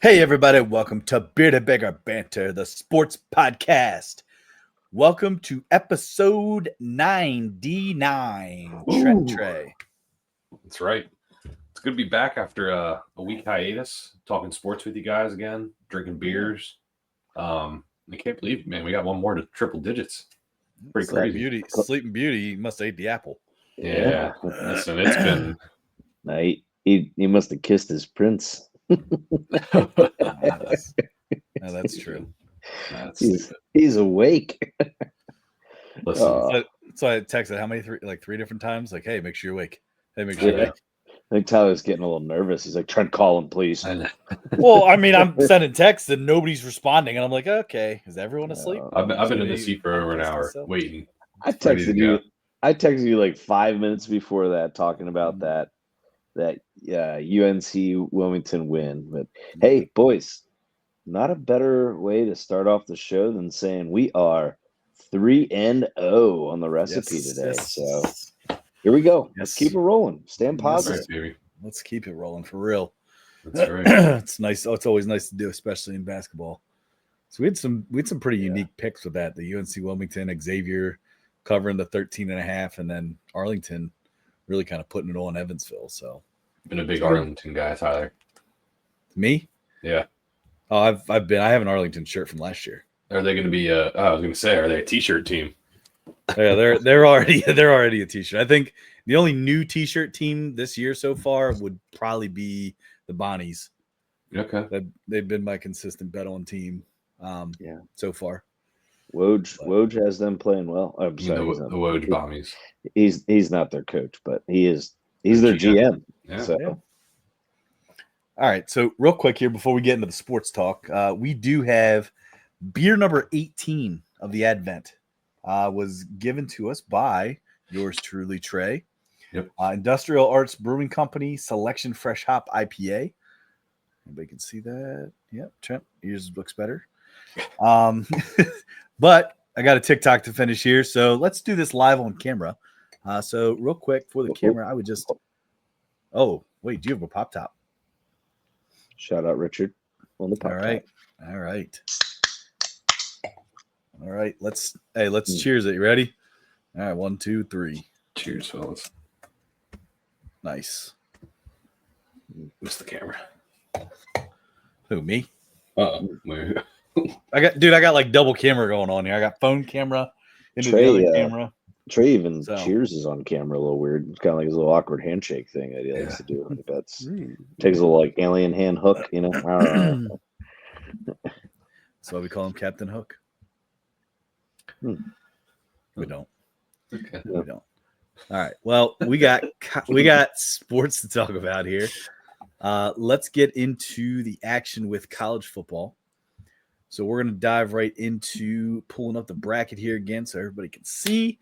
Hey, everybody, welcome to Bearded Beggar Banter, the sports podcast. Welcome to episode 99. Trent Trey. That's right. It's good to be back after a week hiatus, talking sports with you guys again, drinking beers. I can't believe, man, we got one more to triple digits. Pretty crazy. Sleeping Beauty must have ate the apple. Yeah. Listen, it's been. He must have kissed his prince. That's true. He's awake. Listen, so I texted how many? Three different times. Like, hey, make sure you're awake. Hey, make sure you're awake. I think Tyler's getting a little nervous. He's like, trying to call him, please. Well, I mean, I'm sending texts and nobody's responding, and I'm like, okay, is everyone asleep? I've been in the seat for over an hour waiting. I texted you like 5 minutes before that, talking about that UNC Wilmington win. But hey, boys, not a better way to start off the show than saying we are 3-0 on the recipe today. Yes. So here we go. Let's keep it rolling. Stand positive. Right, baby. Let's keep it rolling for real. That's right. It's nice. It's always nice to do, especially in basketball. So we had some pretty unique picks with that. The UNC Wilmington, Xavier covering the 13.5, and then Arlington really kind of putting it on Evansville. So Been a big Arlington guy, Tyler. Me? Yeah. Oh, I have an Arlington shirt from last year. Are they going to be I was going to say, are they a t-shirt team? Yeah, they're already a t-shirt. I think the only new t-shirt team this year so far would probably be the Bonnies. Okay. They've been my consistent bet on team so far. Woj has them playing well. I'm sorry, the Woj Bombies. He's not their coach, but he's their GM. Yeah. So. Yeah. All right. So real quick here before we get into the sports talk, we do have beer number 18 of the Advent. Was given to us by yours truly, Trey. Yep. Industrial Arts Brewing Company Selection Fresh Hop IPA. Anybody can see that? Yep. Trent, yours looks better. But I got a TikTok to finish here, so let's do this live on camera. So real quick for the camera, I would just. Oh wait, do you have a pop top? Shout out Richard on the pop top. All right. Let's cheers it. You ready? All right, 1, 2, 3. Cheers, fellas. Nice. Missed the camera. Who, me? I I got like double camera going on here. I got phone camera into the other camera. Trey even cheers is on camera a little weird. It's kind of like his little awkward handshake thing that he likes to do. That's takes a little like alien hand hook, you know. That's why we call him Captain Hook. We don't. Okay. We don't. All right. Well, we got sports to talk about here. Let's get into the action with college football. So we're going to dive right into pulling up the bracket here again so everybody can see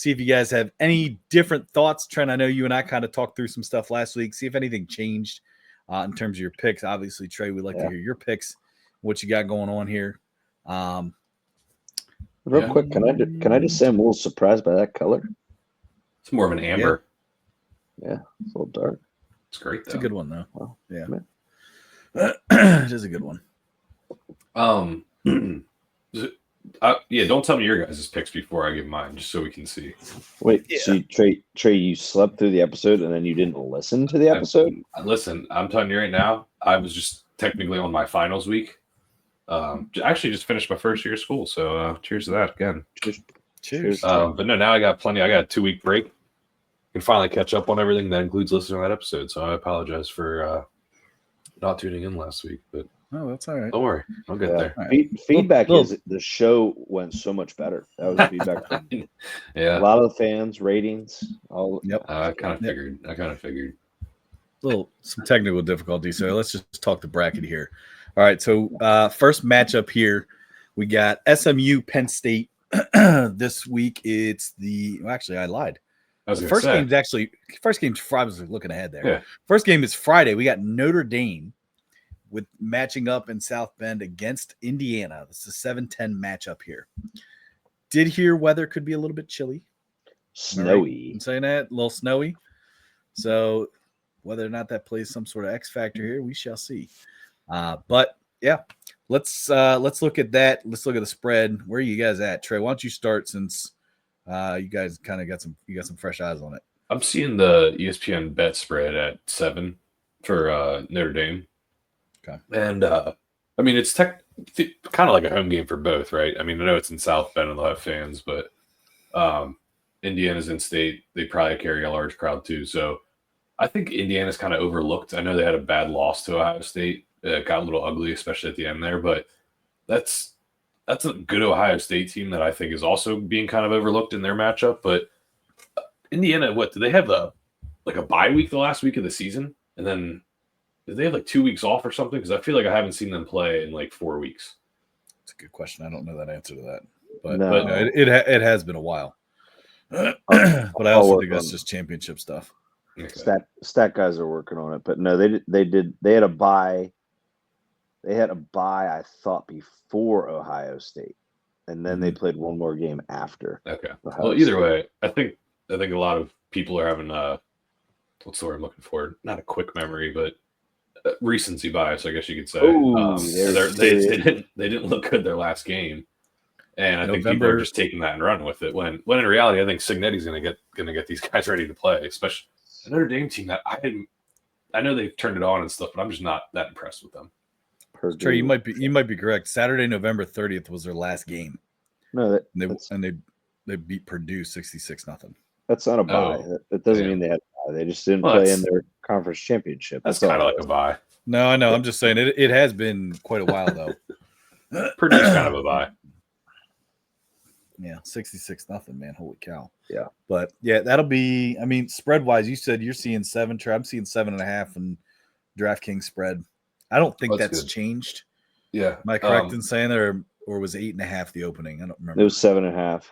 if you guys have any different thoughts. Trent, I know you and I kind of talked through some stuff last week. See if anything changed in terms of your picks. Obviously, Trey, we'd like to hear your picks, what you got going on here. Real quick, can I just say I'm a little surprised by that color? It's more of an amber. Yeah, it's a little dark. It's great, though. It's a good one, though. Well, yeah. It is a good one. Don't tell me your guys' picks before I give mine, just so we can see. Wait, so Trey, you slept through the episode and then you didn't listen to the episode? Listen, I'm telling you right now, I was just technically on my finals week. Actually just finished my first year of school, so cheers to that again. Cheers. But no, now I got a 2-week break. Can finally catch up on everything that includes listening to that episode. So I apologize for not tuning in last week, but that's all right. Don't worry, I'll get there. Right. Feedback is the show went so much better. That was feedback from a lot of the fans, ratings. All I kind of figured. Some technical difficulties. So let's just talk the bracket here. All right. So first matchup here, we got SMU Penn State. This week it's actually I lied. First game's Friday. I was looking ahead there. Yeah. First game is Friday. We got Notre Dame with matching up in South Bend against Indiana. This is a 7-10 matchup here. Did hear weather could be a little bit chilly. Snowy. Right? I'm saying that, a little snowy. So whether or not that plays some sort of X factor here, we shall see. But yeah, let's look at that. Let's look at the spread. Where are you guys at, Trey? Why don't you start since you guys kind of got some fresh eyes on it. I'm seeing the ESPN bet spread at 7 for Notre Dame. Okay. And I mean, it's kind of like a home game for both, right? I mean, I know it's in South Bend and they'll have fans, but Indiana's in state. They probably carry a large crowd too. So I think Indiana's kind of overlooked. I know they had a bad loss to Ohio State. It got a little ugly, especially at the end there, but that's a good Ohio State team that I think is also being kind of overlooked in their matchup. But Indiana, what do they have a bye week the last week of the season, and then did they have like 2 weeks off or something? Because I feel like I haven't seen them play in like 4 weeks. That's a good question. I don't know that answer to that, but No. it has been a while. But I also think that's just championship stuff. Okay. Stat guys are working on it, but no, they had a bye. They had a bye, I thought, before Ohio State, and then they played one more game after. Okay. Ohio Well, either State. way, I think a lot of people are having what's the word I'm looking for? Not a quick memory, but recency bias, I guess you could say. Ooh, they didn't look good their last game, and I think people are just taking that and running with it. When in reality, I think Signetti's going to get these guys ready to play, especially a Notre Dame team that I know they've turned it on and stuff, but I'm just not that impressed with them. Trey, you might be correct. Saturday, November 30th was their last game. No, they beat Purdue 66-0. That's not a bye. That doesn't mean they had a bye. They just didn't play in their conference championship. That's kind of like a bye. No, I know. I'm just saying it has been quite a while though. Purdue's kind of a bye. Yeah, 66-0, man. Holy cow. Yeah. But yeah, that'll be. I mean, spread wise, you said you're seeing 7. Trey, I'm seeing 7.5 in DraftKings spread. I don't think that's changed. Yeah. Am I correct in saying that, or was 8.5 the opening? I don't remember. It was 7.5.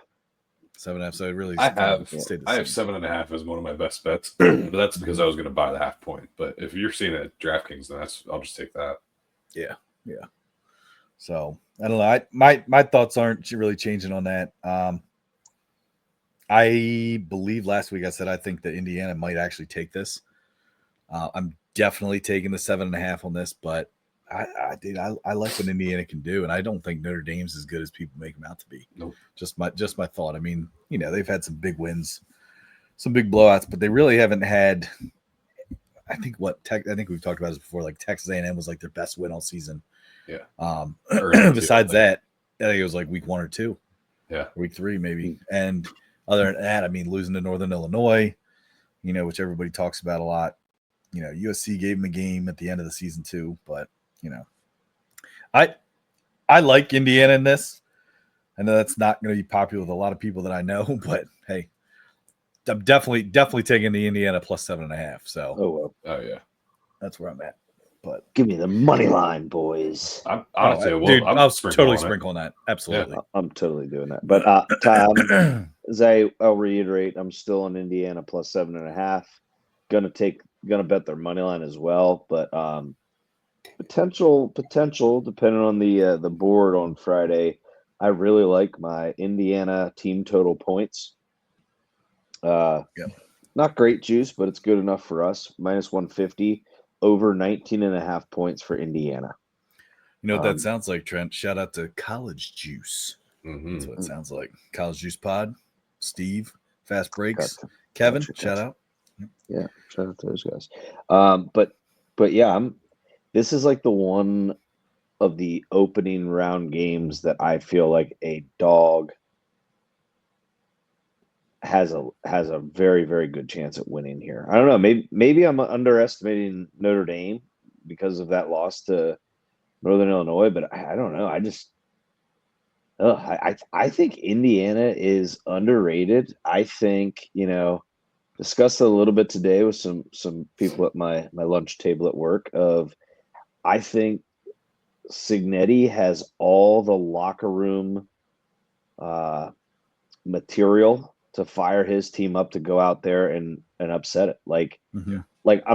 7.5. So it really. I have stayed the 7.5 as one of my best bets, but that's because I was going to buy the half point. But if you're seeing it at DraftKings, then I'll just take that. Yeah. So I don't know. My thoughts aren't really changing on that. I believe last week I said I think that Indiana might actually take this. I'm definitely taking the 7.5 on this, but I like what Indiana can do, and I don't think Notre Dame's as good as people make them out to be. Nope. Just my thought. I mean, they've had some big wins, some big blowouts, but they really haven't had. I think we've talked about this before. Like Texas A&M was like their best win all season. Yeah. Besides that, I think it was like week 1 or 2. Yeah. Week 3 maybe. And other than that, I mean, losing to Northern Illinois, which everybody talks about a lot. USC gave them a game at the end of the season too, but I like Indiana in this. I know that's not going to be popular with a lot of people that I know, but hey, I'm definitely taking the Indiana plus 7.5. So, oh yeah, that's where I'm at. But give me the money line, boys. I'll totally sprinkle on that. Absolutely, yeah, I'm totally doing that. But Tom, as I'll reiterate, I'm still on Indiana plus 7.5. Gonna bet their money line as well, but potential depending on the board on Friday. I really like my Indiana team total points. Not great juice, but it's good enough for us. Minus 150, over 19.5 points for Indiana. You know what that sounds like, Trent? Shout out to College Juice. Mm-hmm. That's what it sounds like. College Juice Pod, Steve, Fast Breaks, Kevin, shout out. Yeah, shout out to those guys. But yeah, this is like the one of the opening round games that I feel like a dog has a very, very good chance at winning here. I don't know. Maybe I'm underestimating Notre Dame because of that loss to Northern Illinois, but I don't know. I think Indiana is underrated. I think, discussed it a little bit today with some people at my lunch table at work I think Signetti has all the locker room material to fire his team up to go out there and upset it. Like I'm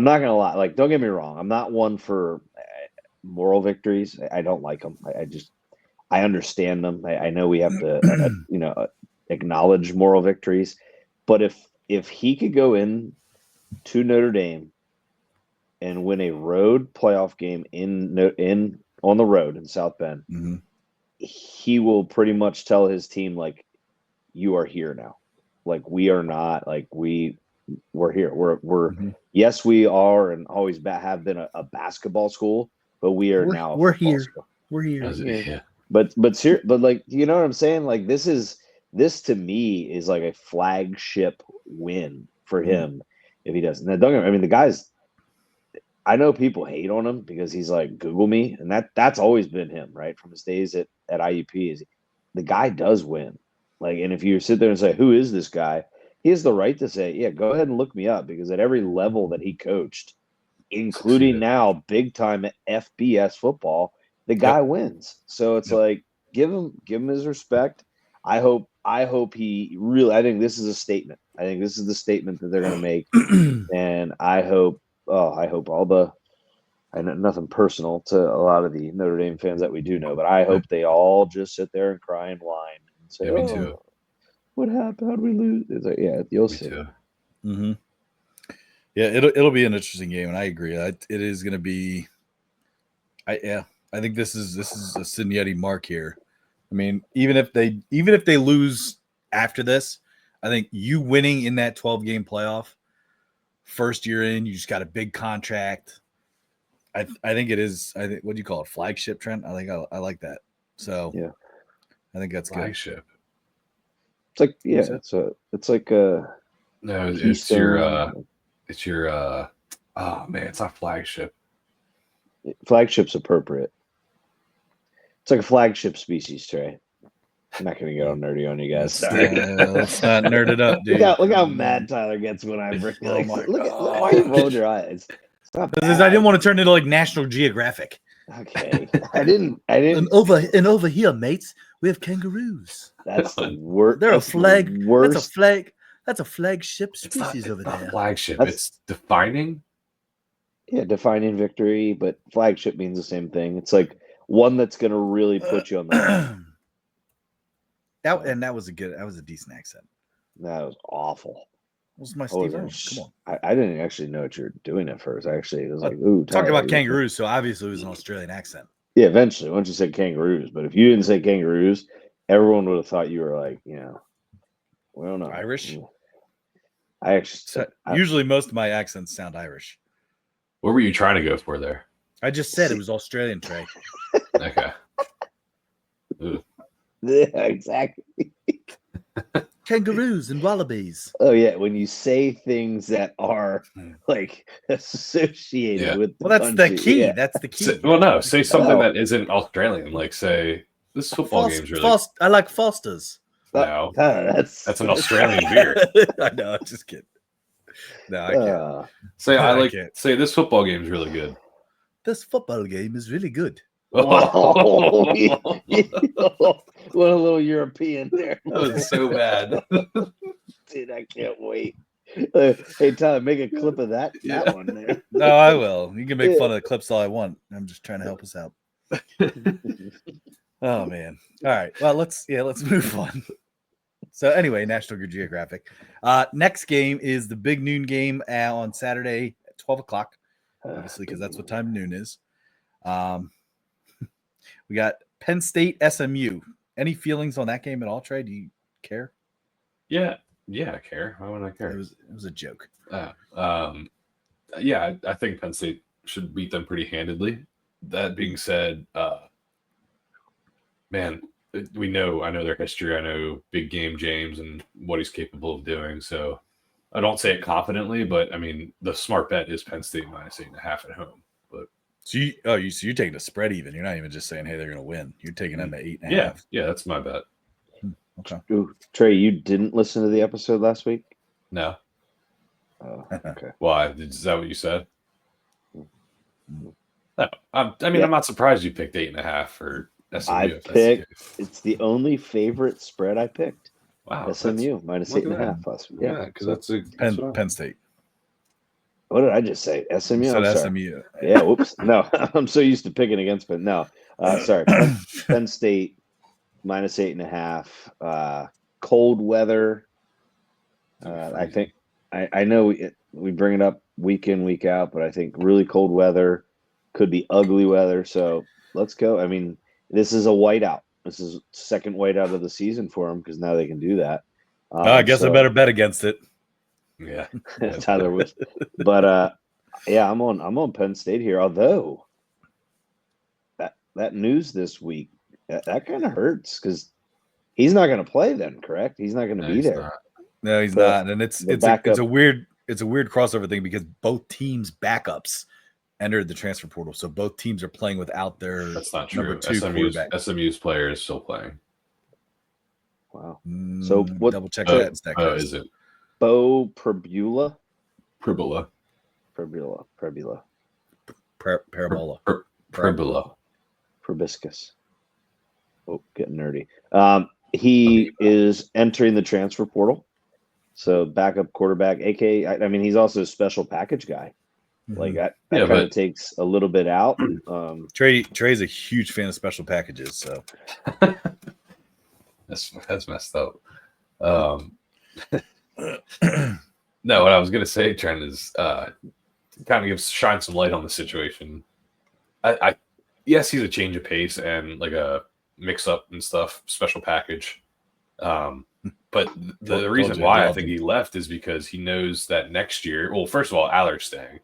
not gonna lie. Like, don't get me wrong. I'm not one for moral victories. I don't like them. I understand them. I know we have to acknowledge moral victories, but if he could go in to Notre Dame and win a road playoff game on the road in South Bend, Mm-hmm. he will pretty much tell his team, like, you are here now. Like, we are not, like, we're here. We're Mm-hmm. yes, we are and always have been a basketball school, but we are now. We're here. School. We're here. Yeah. But like, you know what I'm saying? Like, this to me is like a flagship win for him if he does. Now, don't get me, I mean, the guy's. I know people hate on him because he's like, Google me, and that's always been him, right? From his days at IUP, is the guy does win. Like, and if you sit there and say, who is this guy? He has the right to say, yeah, go ahead and look me up, because at every level that he coached, including now big time FBS football, the guy wins. So it's like, give him his respect. I hope he really, I think this is a statement. I think this is the statement that they're going to make. And I hope all the, I know nothing personal to a lot of the Notre Dame fans that we do know, but I hope they all just sit there and cry and whine and say, me too. What happened? How'd we lose? It's like, yeah, you'll see. Mm-hmm. Yeah, it'll be an interesting game, and I agree. It is going to be. I think this is a Signetti mark here. I mean, even if they lose after this, I think you winning in that 12-game playoff, first year in, you just got a big contract. I think it is. I think, what do you call it? Flagship, Trent. I think I like that. So yeah, I think that's flagship. Good. It's like, yeah, it's like a. No, it's your oh man, it's not flagship. Flagship's appropriate. It's like a flagship species, Trey. I'm not gonna get all nerdy on you guys. Sorry. Let's not nerd it up, dude. Look how mad Tyler gets when I bring. Like, look at why you rolled your eyes. I didn't want to turn into like National Geographic. Okay, I didn't. And over here, mates, we have kangaroos. That's the worst. They're a flag. Worst. That's a flag. That's a flagship species over there. Flagship. It's defining. Yeah, defining victory, but flagship means the same thing. It's like one that's going to really put you on the map. That was a decent accent. That was awful. It was my Steve Irwin. Come on. I didn't actually know what you were doing at first. Actually, it was like, ooh, talking about kangaroos, so obviously it was an Australian accent. Yeah, eventually, once you said kangaroos. But if you didn't say kangaroos, everyone would have thought you were like, we don't know. Irish? I actually usually most of my accents sound Irish. What were you trying to go for there? I just said it was Australian, Trey. Okay. Yeah, exactly. Kangaroos and wallabies. Oh yeah, when you say things that are like associated with the that's country. the key. Yeah. That's the key. Say something that isn't Australian. Like, say this football game's really. I like Foster's. No, that's an Australian beer. I know. I'm just kidding. No, I can't. Say this football game's really good. This football game is really good. Oh, what a little European there. That was so bad. Dude, I can't wait. Hey, Tyler, make a clip of that one there. No, I will. You can make fun of the clips all I want. I'm just trying to help us out. Oh man. All right. Well, let's move on. So anyway, National Geographic. Next game is the big noon game on Saturday at 12 o'clock. Obviously, because that's what time noon is. We got Penn State SMU. Any feelings on that game at all, Trey? Do you care? Yeah, I care. Why wouldn't I care? It was a joke. Yeah, I think Penn State should beat them pretty handedly. That being said, man, I know their history. I know big game James and what he's capable of doing. So I don't say it confidently, but I mean the smart bet is Penn State -8.5 at home. But so you're taking a spread even. You're not even just saying, hey, they're going to win. You're taking them to 8.5. Yeah, that's my bet. Okay. Ooh, Trey, you didn't listen to the episode last week? No. Oh, okay. Why? Is that what you said? No. I'm not surprised you picked 8.5 for SMU. It's the only favorite spread I picked. Wow. SMU -8.5 last week. Yeah, because that's a Penn State. What did I just say? SMU. You said SMU. SMU. Yeah. Whoops. No, I'm so used to picking against, but no. Sorry. Penn State -8.5. Cold weather. I think I know we bring it up week in, week out, but I think really cold weather could be ugly weather. So let's go. I mean, this is a whiteout. This is second whiteout of the season for them because now they can do that. I guess I better bet against it. Yeah, Tyler was, but yeah, I'm on Penn State here. Although that news this week that kind of hurts because he's not going to play then. Correct? He's not going to be there. Not. No, he's not, and it's a weird crossover thing because both teams' backups entered the transfer portal, so both teams are playing without their That's not number true. 2 quarterback. SMU's player is still playing. Wow. So what? Double check that. Is it Bo Pribula? Pribula? Parabola. Pribula. Probiscus. Oh, getting nerdy. He is entering the transfer portal. So backup quarterback, aka I mean he's also a special package guy. Like that kind of takes a little bit out. Trey's a huge fan of special packages, so that's messed up. No, what I was gonna say, Trent, is kind of shine some light on the situation. I yes, he's a change of pace and like a mix up and stuff, special package. But the reason why I think he left is because he knows that next year, well, first of all, Aller's staying.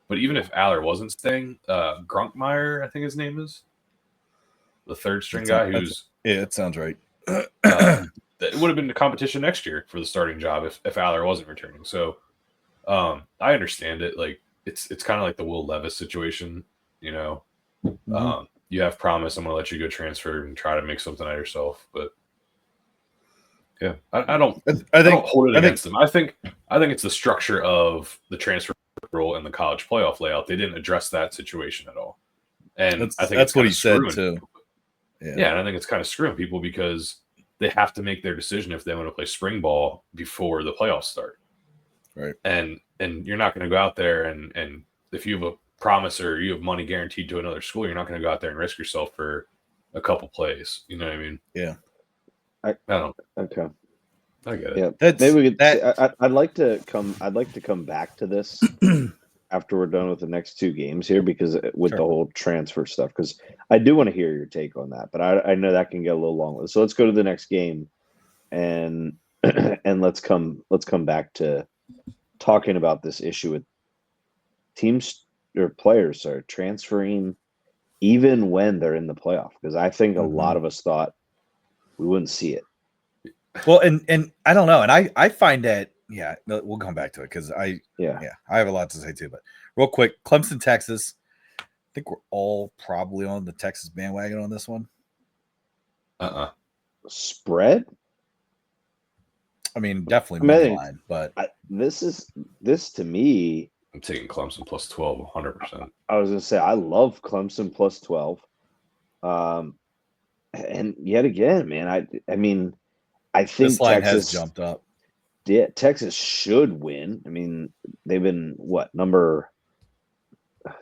But even if Aller wasn't staying, Grunkmeyer, I think his name is, the third string guy who's... Yeah, it sounds right. It would have been the competition next year for the starting job if Aller wasn't returning. So I understand it. Like it's kind of like the Will Levis situation, you know. You have promise, I'm going to let you go transfer and try to make something out of yourself. But yeah, I don't hold it against them. I think it's the structure of the transfer rule and the college playoff layout. They didn't address that situation at all. And I think that's what he said too. Yeah, and I think it's kind of screwing people because they have to make their decision if they want to play spring ball before the playoffs start. Right. And you're not going to go out there and if you have a promise or you have money guaranteed to another school, you're not going to go out there and risk yourself for a couple plays. You know what I mean? Yeah. I don't. Okay. I get it. Yeah. Maybe we could. I'd like to come back to this after we're done with the next two games here, because with the whole transfer stuff, because I do want to hear your take on that, but I know that can get a little long. So let's go to the next game, and let's come back to talking about this issue with teams or players are transferring even when they're in the playoff, because I think a lot of us thought we wouldn't see it. Well, and I don't know, and I find that we'll come back to it because I have a lot to say too. But real quick, Clemson, Texas. I think we're all probably on the Texas bandwagon on this one. Spread? I mean, definitely money line, but this to me. I'm taking Clemson plus 12, 100%. I was going to say I love Clemson plus 12. And yet again, man, I mean, I think this line Texas has jumped up. Yeah, Texas should win. I mean, they've been number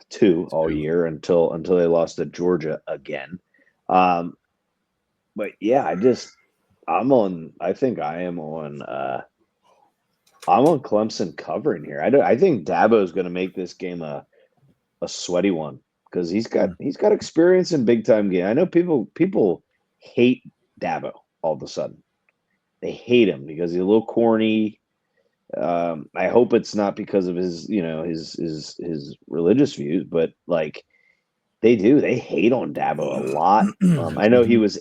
2 all year until they lost to Georgia again. But yeah, I think I am on I'm on Clemson covering here. I think Dabo is going to make this game a sweaty one, because he's got experience in big time game. I know people hate Dabo all of a sudden. They hate him because he's a little corny. I hope it's not because of his his religious views, but like they hate on Dabo a lot. I know he was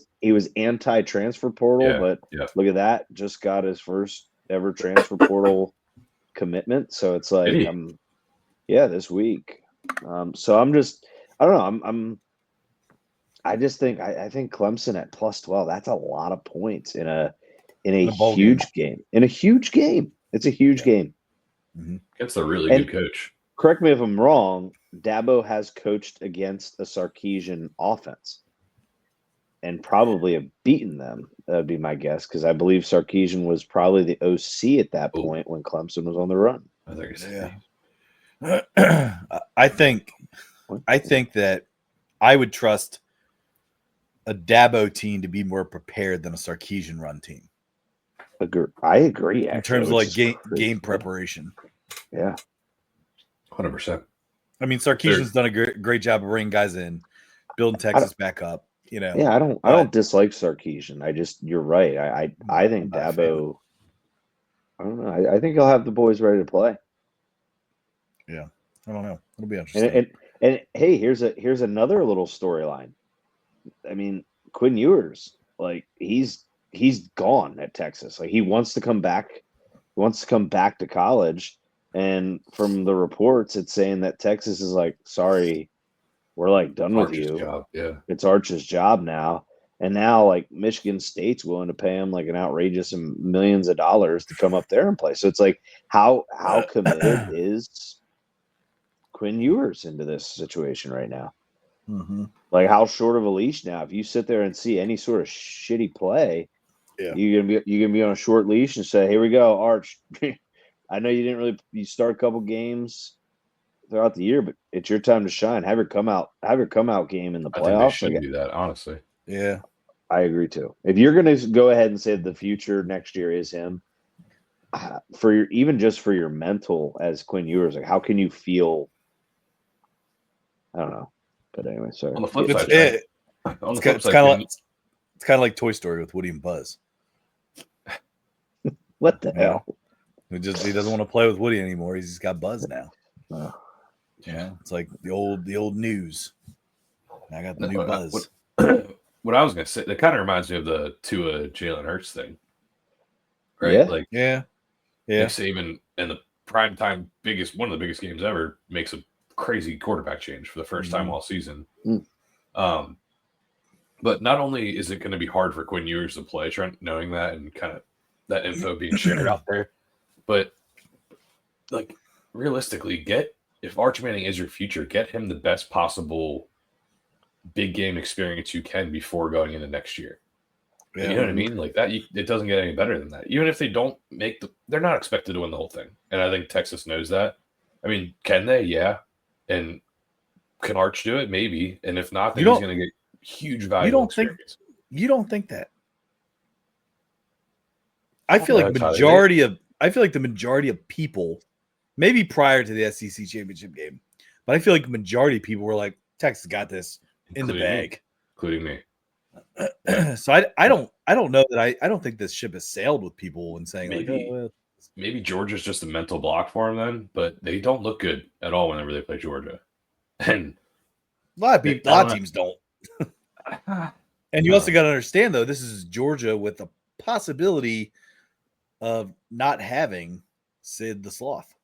anti-transfer portal, but look at that, just got his first ever transfer portal commitment. So it's like this week. So I'm just, I don't know. I just think I think Clemson at plus 12. That's a lot of points in a huge game. In a huge game, it's a huge game. Against a really good coach. Correct me if I'm wrong. Dabo has coached against a Sarkisian offense and probably have beaten them. That would be my guess, because I believe Sarkisian was probably the OC at that point when Clemson was on the run. I think it's I think that I would trust a Dabo team to be more prepared than a Sarkisian run team. I agree. Actually, in terms of like game preparation. Yeah. 100%. I mean, Sarkisian's done a great job of bringing guys in, building Texas back up. Yeah, I don't dislike Sarkisian. You're right. I think Dabo. I don't know. I think he'll have the boys ready to play. Yeah, I don't know. It'll be interesting. And hey, here's another little storyline. I mean, Quinn Ewers, like he's gone at Texas. Like he wants to come back. He wants to come back to college. And from the reports, it's saying that Texas is like, sorry, we're like done with you. Job. Yeah, it's Arch's job now. And now, like Michigan State's willing to pay him like an outrageous millions of dollars to come up there and play. So it's like, how committed is Quinn Ewers into this situation right now? Mm-hmm. Like, how short of a leash now? If you sit there and see any sort of shitty play, you're gonna be on a short leash and say, "Here we go, Arch. I know you start a couple games throughout the year, but it's your time to shine. Have your come out game in the playoffs." I think they should do that, honestly. Yeah, I agree too. If you're going to go ahead and say the future next year is him, for your mental as Quinn Ewers, like how can you feel? I don't know, but anyway, sorry. On the flip side, it's kind of like Toy Story with Woody and Buzz. What the hell? He doesn't want to play with Woody anymore. He's got Buzz now. Yeah, it's like the old news. I got the new Buzz. What I was gonna say, that kind of reminds me of the Tua Jalen Hurts thing, right? Yeah. Like, yeah. Nick Saban in the primetime one of the biggest games ever makes a crazy quarterback change for the first time all season. But not only is it going to be hard for Quinn Ewers to play, Trent, knowing that and kind of that info being shared out there, but like realistically, if Arch Manning is your future, get him the best possible big game experience you can before going into next year. Yeah. You know what I mean? Like that, it doesn't get any better than that. Even if they don't they're not expected to win the whole thing. And I think Texas knows that. I mean, can they? Yeah. And can Arch do it? Maybe. And if not, then he's going to get huge value. You don't think that? I feel like the majority of people, maybe prior to the SEC championship game, but I feel like the majority of people were like, Texas got this in the bag, including me. So I don't know that I don't think this ship has sailed with people and saying maybe Georgia's just a mental block for them then, but they don't look good at all whenever they play Georgia, and a lot of teams don't. And you also got to understand though, this is Georgia with the possibility of not having Sid the Sloth.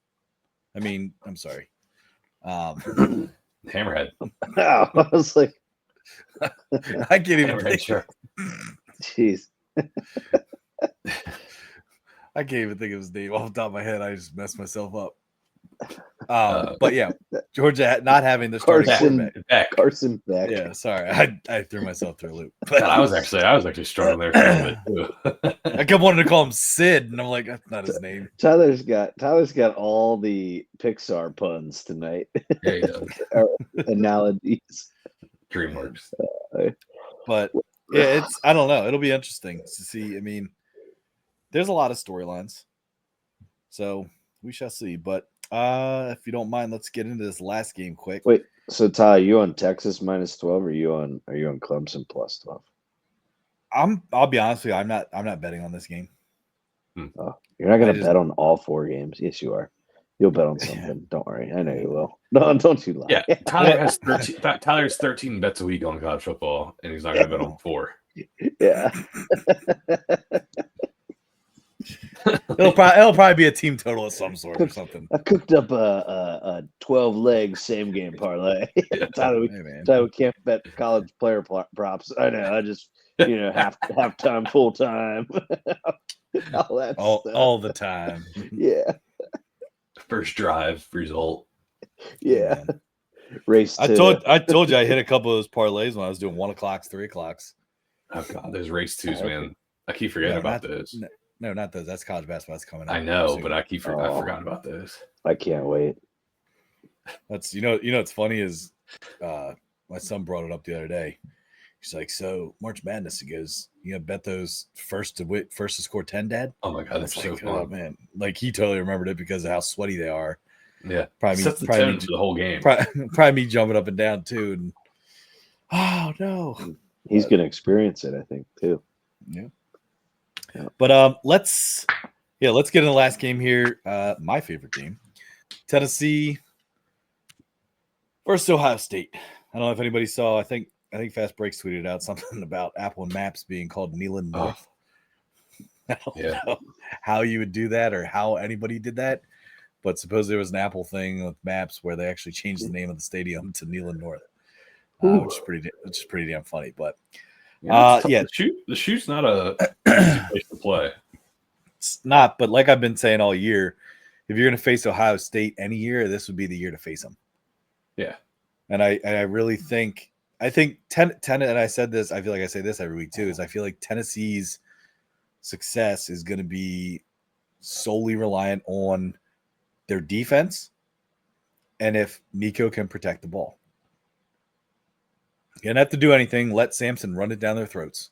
I mean, I'm sorry, Hammerhead. I was like, I can't even think. Sure. Jeez. I can't even think of his name off the top of my head. I just messed myself up. But yeah, Georgia not having the starting Beck. Carson Beck. Yeah, sorry, I threw myself through a loop. But I was actually struggling there for a bit too. I kept wanting to call him Sid, and I'm like, that's not his name. Tyler's got all the Pixar puns tonight. Yeah, he does. Analogies. DreamWorks. But yeah, I don't know. It'll be interesting to see. I mean, there's a lot of storylines, so we shall see. But if you don't mind, let's get into this last game quick. Wait, so Ty, are you on Texas -12, or are you on Clemson +12? I'll be honest with you, I'm not betting on this game. Oh, you're not gonna bet on all 4 games. Yes, you are. You'll bet on something. Don't worry. I know you will. No, don't you lie. Yeah, Tyler has 13 bets a week on college football, and he's not going to bet on 4. Yeah. It'll probably be a team total of some sort or something. I cooked up a 12-leg same game parlay. Tyler, we can't bet college player props. I know. I just half time, full time, all the time. Yeah. First drive result. Yeah. Race. I told you I hit a couple of those parlays when I was doing 1 o'clock, 3 o'clocks. Oh God, those race 2s, man. I keep forgetting about those. No, not those. That's college basketball. That's coming up. I know, but I forgot about those. I can't wait. That's what's funny is my son brought it up the other day. He's like, so March Madness. He goes, bet those first to score 10, Dad. Oh my God, that's so cool. Oh man, like he totally remembered it because of how sweaty they are. Yeah, Probably sets the probably tone for the whole game. probably me jumping up and down too. And oh no, He's going to experience it, I think, too. yeah. Yeah. But let's get in the last game here. My favorite game, Tennessee versus Ohio State. I don't know if anybody saw. I think Fast Breaks tweeted out something about Apple Maps being called Neyland North. I don't know how you would do that or how anybody did that, but supposedly there was an Apple thing with Maps where they actually changed the name of the stadium to Neyland North, which is pretty damn funny. But the shoot's not a easy place to play. It's not, but like I've been saying all year, if you're going to face Ohio State any year, this would be the year to face them. Yeah, and I really think and I said this. I feel like I say this every week too. Is I feel like Tennessee's success is going to be solely reliant on their defense, and if Nico can protect the ball. You don't have to do anything. Let Samson run it down their throats.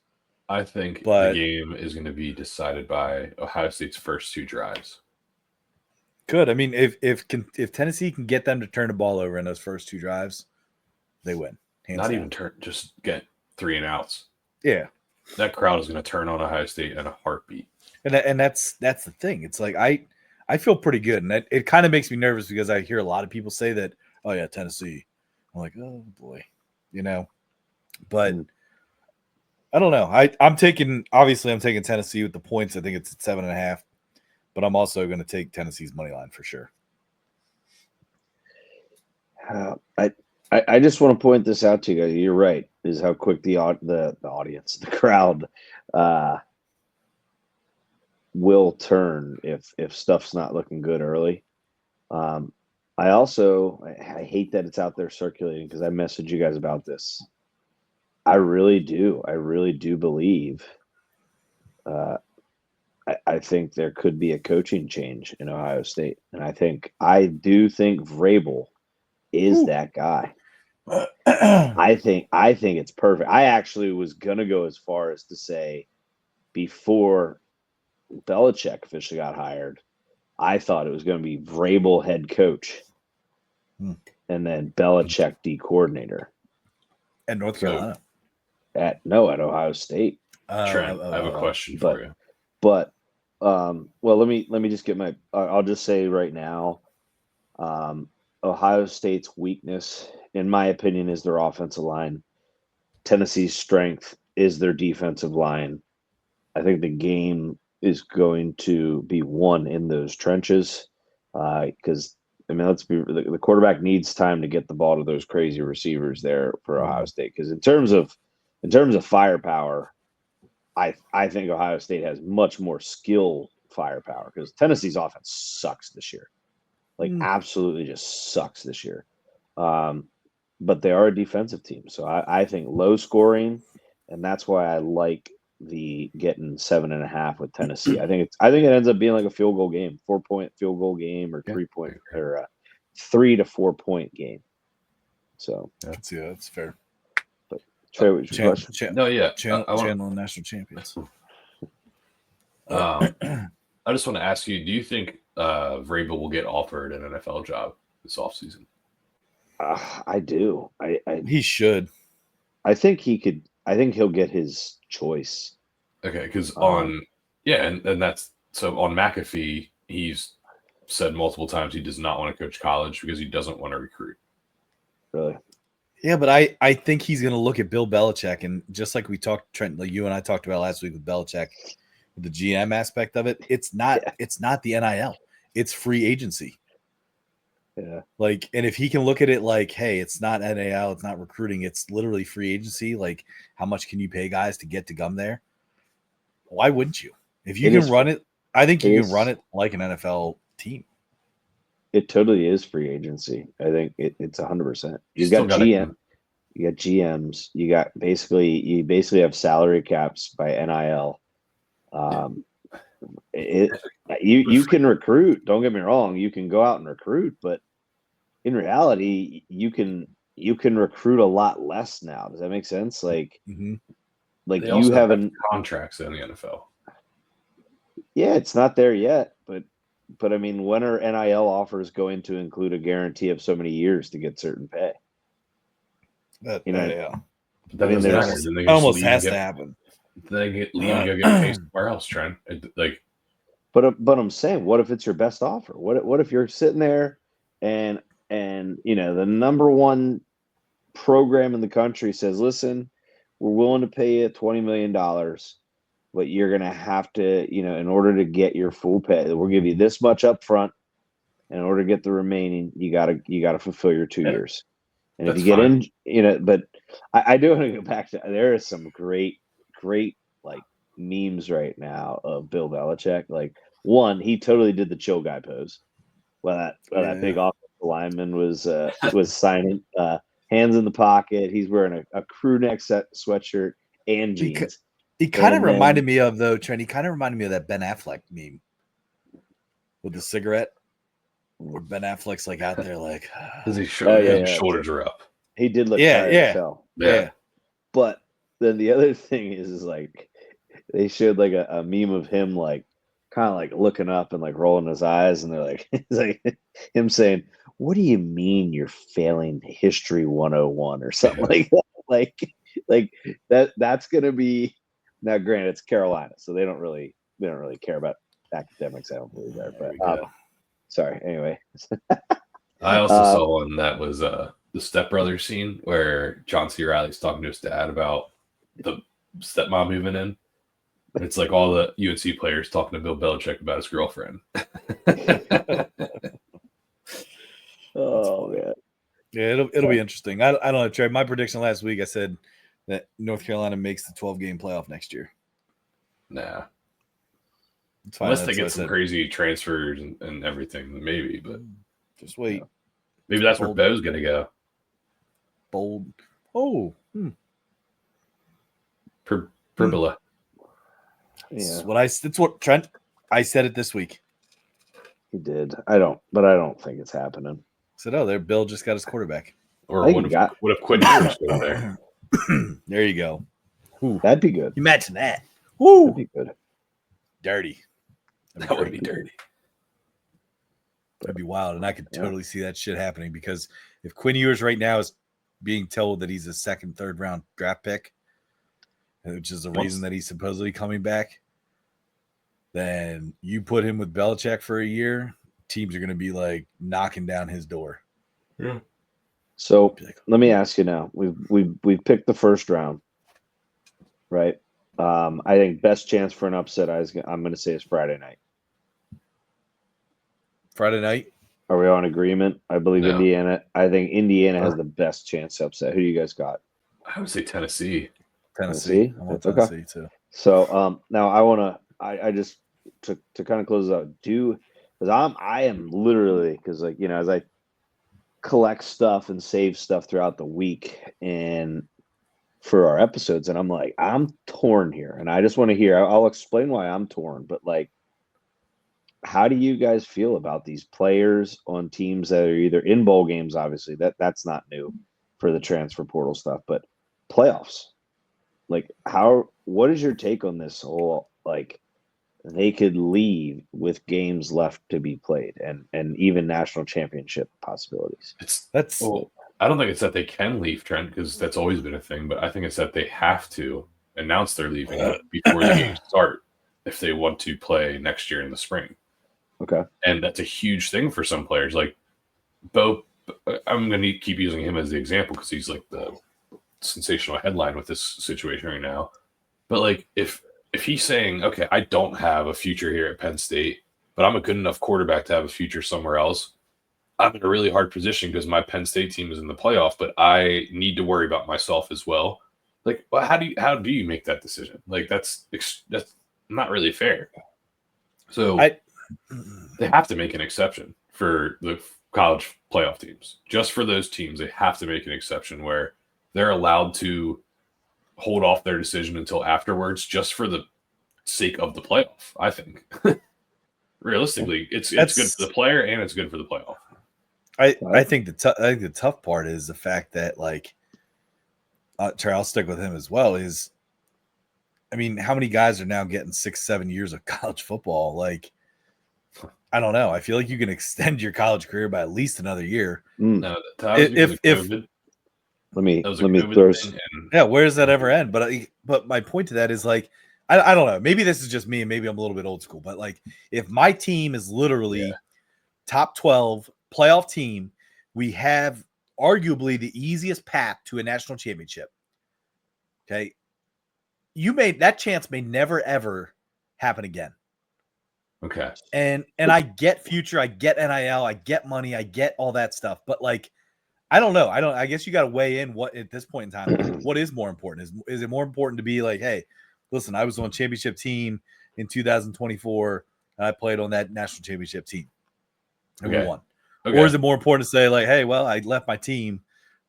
I think the game is going to be decided by Ohio State's first 2 drives. Good. I mean, if Tennessee can get them to turn the ball over in those first 2 drives, they win. Not even turn, just get 3 and outs. Yeah, that crowd is going to turn on Ohio State in a heartbeat. And that's the thing. It's like I feel pretty good, and it kind of makes me nervous because I hear a lot of people say that. Oh yeah, Tennessee. I'm like, oh boy, But I don't know. I'm taking Tennessee with the points. I think it's at 7.5, but I'm also going to take Tennessee's money line for sure. I just want to point this out to you guys. You're right. Is how quick the audience, the crowd, will turn if stuff's not looking good early. I hate that it's out there circulating because I messaged you guys about this. I really do believe. I think there could be a coaching change in Ohio State, and I do think Vrabel is that guy. I think it's perfect. I actually was gonna go as far as to say before Belichick officially got hired, I thought it was going to be Vrabel head coach, and then Belichick D coordinator at North Carolina. At Ohio State. Trent, I have a question for you. But well, let me just get my. I'll just say right now, Ohio State's weakness, in my opinion, is their offensive line. Tennessee's strength is their defensive line. I think the game is going to be won in those trenches because let's be the quarterback needs time to get the ball to those crazy receivers there for Ohio State. Because in terms of firepower, I think Ohio State has much more skill firepower because Tennessee's offense sucks this year, absolutely just sucks this year. But they are a defensive team, so I think low scoring, and that's why I like the getting 7.5 with Tennessee. I think it ends up being like a field goal game, 4-point field goal game, or 3-point or a 3 to 4 point game. So that's fair. But Trey, what's your question? Channel national champions. I just want to ask you: do you think Vrabel will get offered an NFL job this offseason? I do. He should. I think he could. I think he'll get his choice. Okay, because and that's so on McAfee, he's said multiple times he does not want to coach college because he doesn't want to recruit. Really? Yeah, but I think he's going to look at Bill Belichick, and just like we talked, Trent, like you and I talked about last week with Belichick, with the GM aspect of it, it's not the NIL, it's free agency. Yeah. Like, and if he can look at it like, hey, it's not NIL, it's not recruiting, it's literally free agency. Like, how much can you pay guys to get to come there? Why wouldn't you? If you can run it, I think you can run it like an NFL team. It totally is free agency. I think it's 100%. You got GMs. You basically have salary caps by NIL. You can recruit. Don't get me wrong. You can go out and recruit, but in reality, you can recruit a lot less now. Does that make sense? Like, like they you have contracts in the NFL. Yeah, it's not there yet, but But I mean, when are NIL offers going to include a guarantee of so many years to get certain pay? But, You know, yeah, But that I mean, doesn't there's matter. Then they it can just almost leave and has to get. happen. Then they get leave and go get paid somewhere else, Trent. Like, but I'm saying, what if it's your best offer? What if you're sitting there and the number one program in the country says, listen, we're willing to pay you $20 million, but you're gonna have to, in order to get your full pay, we'll give you this much up front. And in order to get the remaining, you gotta fulfill your 2 years. And if that's you get fine. in, but I do want to go back to, there is some great like memes right now of Bill Belichick. Like, one, he totally did the chill guy pose while that big offensive lineman was signing, hands in the pocket. He's wearing a crew neck sweatshirt and jeans. He kind of And then- reminded me of, though, Trent. He kind of reminded me of that Ben Affleck meme with the cigarette, where Ben Affleck's like out there, like, Because his yeah. shoulders are up. He did look Yeah, tired yeah. as hell. Yeah. But then the other thing is like they showed like a meme of him like kind of like looking up and like rolling his eyes, and they're like it's like him saying, "What do you mean you're failing history 101 or something like that?" Like that's gonna be, now granted it's Carolina, so they don't really care about academics, I don't believe there. But sorry, anyway. I also saw one that was the Step Brothers scene where John C. Reilly's talking to his dad about the stepmom moving in. And it's like all the UNC players talking to Bill Belichick about his girlfriend. Oh man. yeah, it'll be interesting. I don't know, Trey. My prediction last week, I said that North Carolina makes the 12-game playoff next year. Nah. It's fine. Unless they That's what I get some said. crazy transfers and everything, maybe. But Just wait. maybe that's where Bold. Bo's going to go. Bold. Oh, Perbola. Yeah, It's what Trent. I said it this week. he did. I don't think it's happening. I said, "Oh, Bill just got his quarterback." Or I think what he if, got- what if Quinn Ewers goes there? There you go. Ooh, That'd be good. imagine that. That'd Woo, be good. dirty. That would be dirty. That'd be wild, and I could totally see that shit happening, because if Quinn Ewers right now is being told that he's a second, third round draft pick, which is the reason that he's supposedly coming back, then you put him with Belichick for a year, teams are going to be like knocking down his door. Yeah. So let me ask you now. We've picked the first round, right? I think best chance for an upset, I'm going to say, is Friday night. Friday night. Are we on agreement? I believe No. Indiana. I think Indiana has the best chance to upset. Who do you guys got? I would say Tennessee. Tennessee. I want Okay. Tennessee too. So now I want to. I just to kind of close it out. Because I am literally, because like as I collect stuff and save stuff throughout the week and for our episodes, and I'm like, I'm torn here, and I just want to hear. I'll explain why I'm torn, but like, how do you guys feel about these players on teams that are either in bowl games? Obviously, that's not new for the transfer portal stuff, but playoffs. Like, what is your take on this whole, like, they could leave with games left to be played and even national championship possibilities? I don't think it's that they can leave, Trent, because that's always been a thing, but I think it's that they have to announce they're leaving before the games start if they want to play next year in the spring. Okay. And that's a huge thing for some players. Like Bo, I'm going to keep using him as the example because he's like the sensational headline with this situation right now. But like if he's saying, okay, I don't have a future here at Penn State, but I'm a good enough quarterback to have a future somewhere else, I'm in a really hard position because my Penn State team is in the playoff, but I need to worry about myself as well. Like, well, how do you make that decision? Like, that's not really fair. So they have to make an exception for the college playoff teams. Just for those teams, they have to make an exception where they're allowed to hold off their decision until afterwards, just for the sake of the playoff. I think realistically, it's good for the player and it's good for the playoff. I think the tough part is the fact that, like, Trey, I'll stick with him as well. Is, I mean, how many guys are now getting 6-7 years of college football? Like, I don't know. I feel like you can extend your college career by at least another year. No, that was because of COVID. Let me That was a COVID throw. thing, and Yeah, where does that ever end? But my point to that is like, I don't know. Maybe this is just me, and maybe I'm a little bit old school. But like, if my team is literally top 12 playoff team, we have arguably the easiest path to a national championship. Okay, that chance may never ever happen again. okay. And I get future, I get NIL, I get money, I get all that stuff. But like, I don't know. I guess you got to weigh in what at this point in time, what is more important? Is it more important to be like, hey, listen, I was on championship team in 2024 and I played on that national championship team and we won. Okay. Or is it more important to say like, hey, well, I left my team.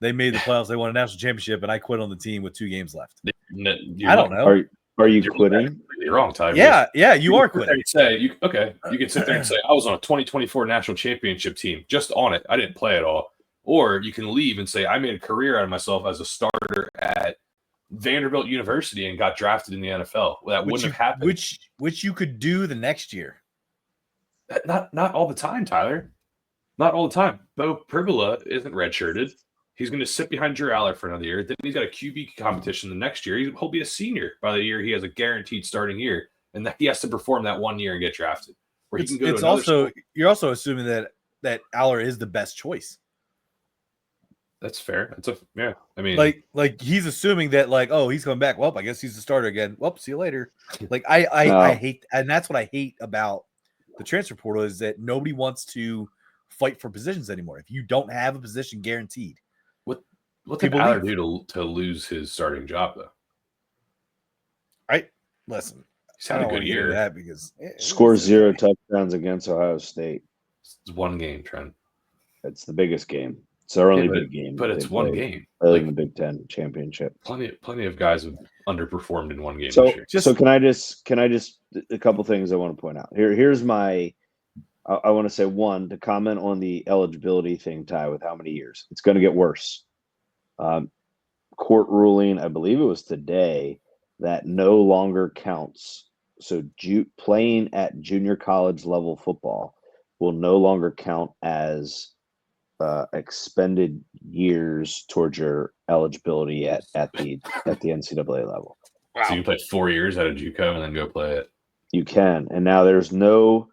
They made the playoffs. They won a national championship and I quit on the team with 2 games left. I don't know. Are you quitting? You're wrong, Ty. Yeah, you are quitting. You can sit there and say, I was on a 2024 national championship team, just on it. I didn't play at all. Or you can leave and say, I made a career out of myself as a starter at Vanderbilt University and got drafted in the NFL. Well, that wouldn't have happened. Which you could do the next year. Not all the time, Tyler. Not all the time. Bo Pribula isn't redshirted. He's going to sit behind Drew Aller for another year. Then he's got a QB competition the next year. He'll be a senior by the year he has a guaranteed starting year. And that he has to perform that 1 year and get drafted. Where he can go to another school. You're also assuming that Aller is the best choice. That's fair. I mean, like he's assuming that like, oh, he's coming back. Well, I guess he's the starter again. Well, see you later. Like I hate, and that's what I hate about the transfer portal is that nobody wants to fight for positions anymore. If you don't have a position guaranteed, what did Aller do to lose his starting job though? Listen. He's had a good year. That because scores 0 touchdowns against Ohio State. It's 1 game, Trent. It's the biggest game. It's our only big game. But it's 1 game. Other than the Big Ten championship. Plenty of guys have underperformed in 1 game so, this year. So can I just a couple things I want to point out. Here's my I want to say one, to comment on the eligibility thing, Ty, with how many years. It's going to get worse. Court ruling, I believe it was today, that no longer counts. So playing at junior college level football will no longer count as expended years towards your eligibility at the NCAA level. Wow. So you play 4 years at a JUCO and then go play it. You can, and now there's no.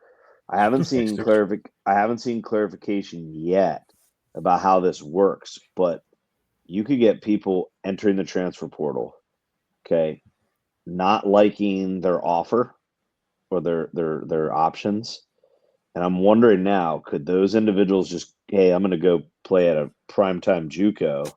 I haven't seen clarification yet about how this works, but you could get people entering the transfer portal, okay, not liking their offer or their options. And I'm wondering now, could those individuals just, hey, I'm going to go play at a primetime JUCO,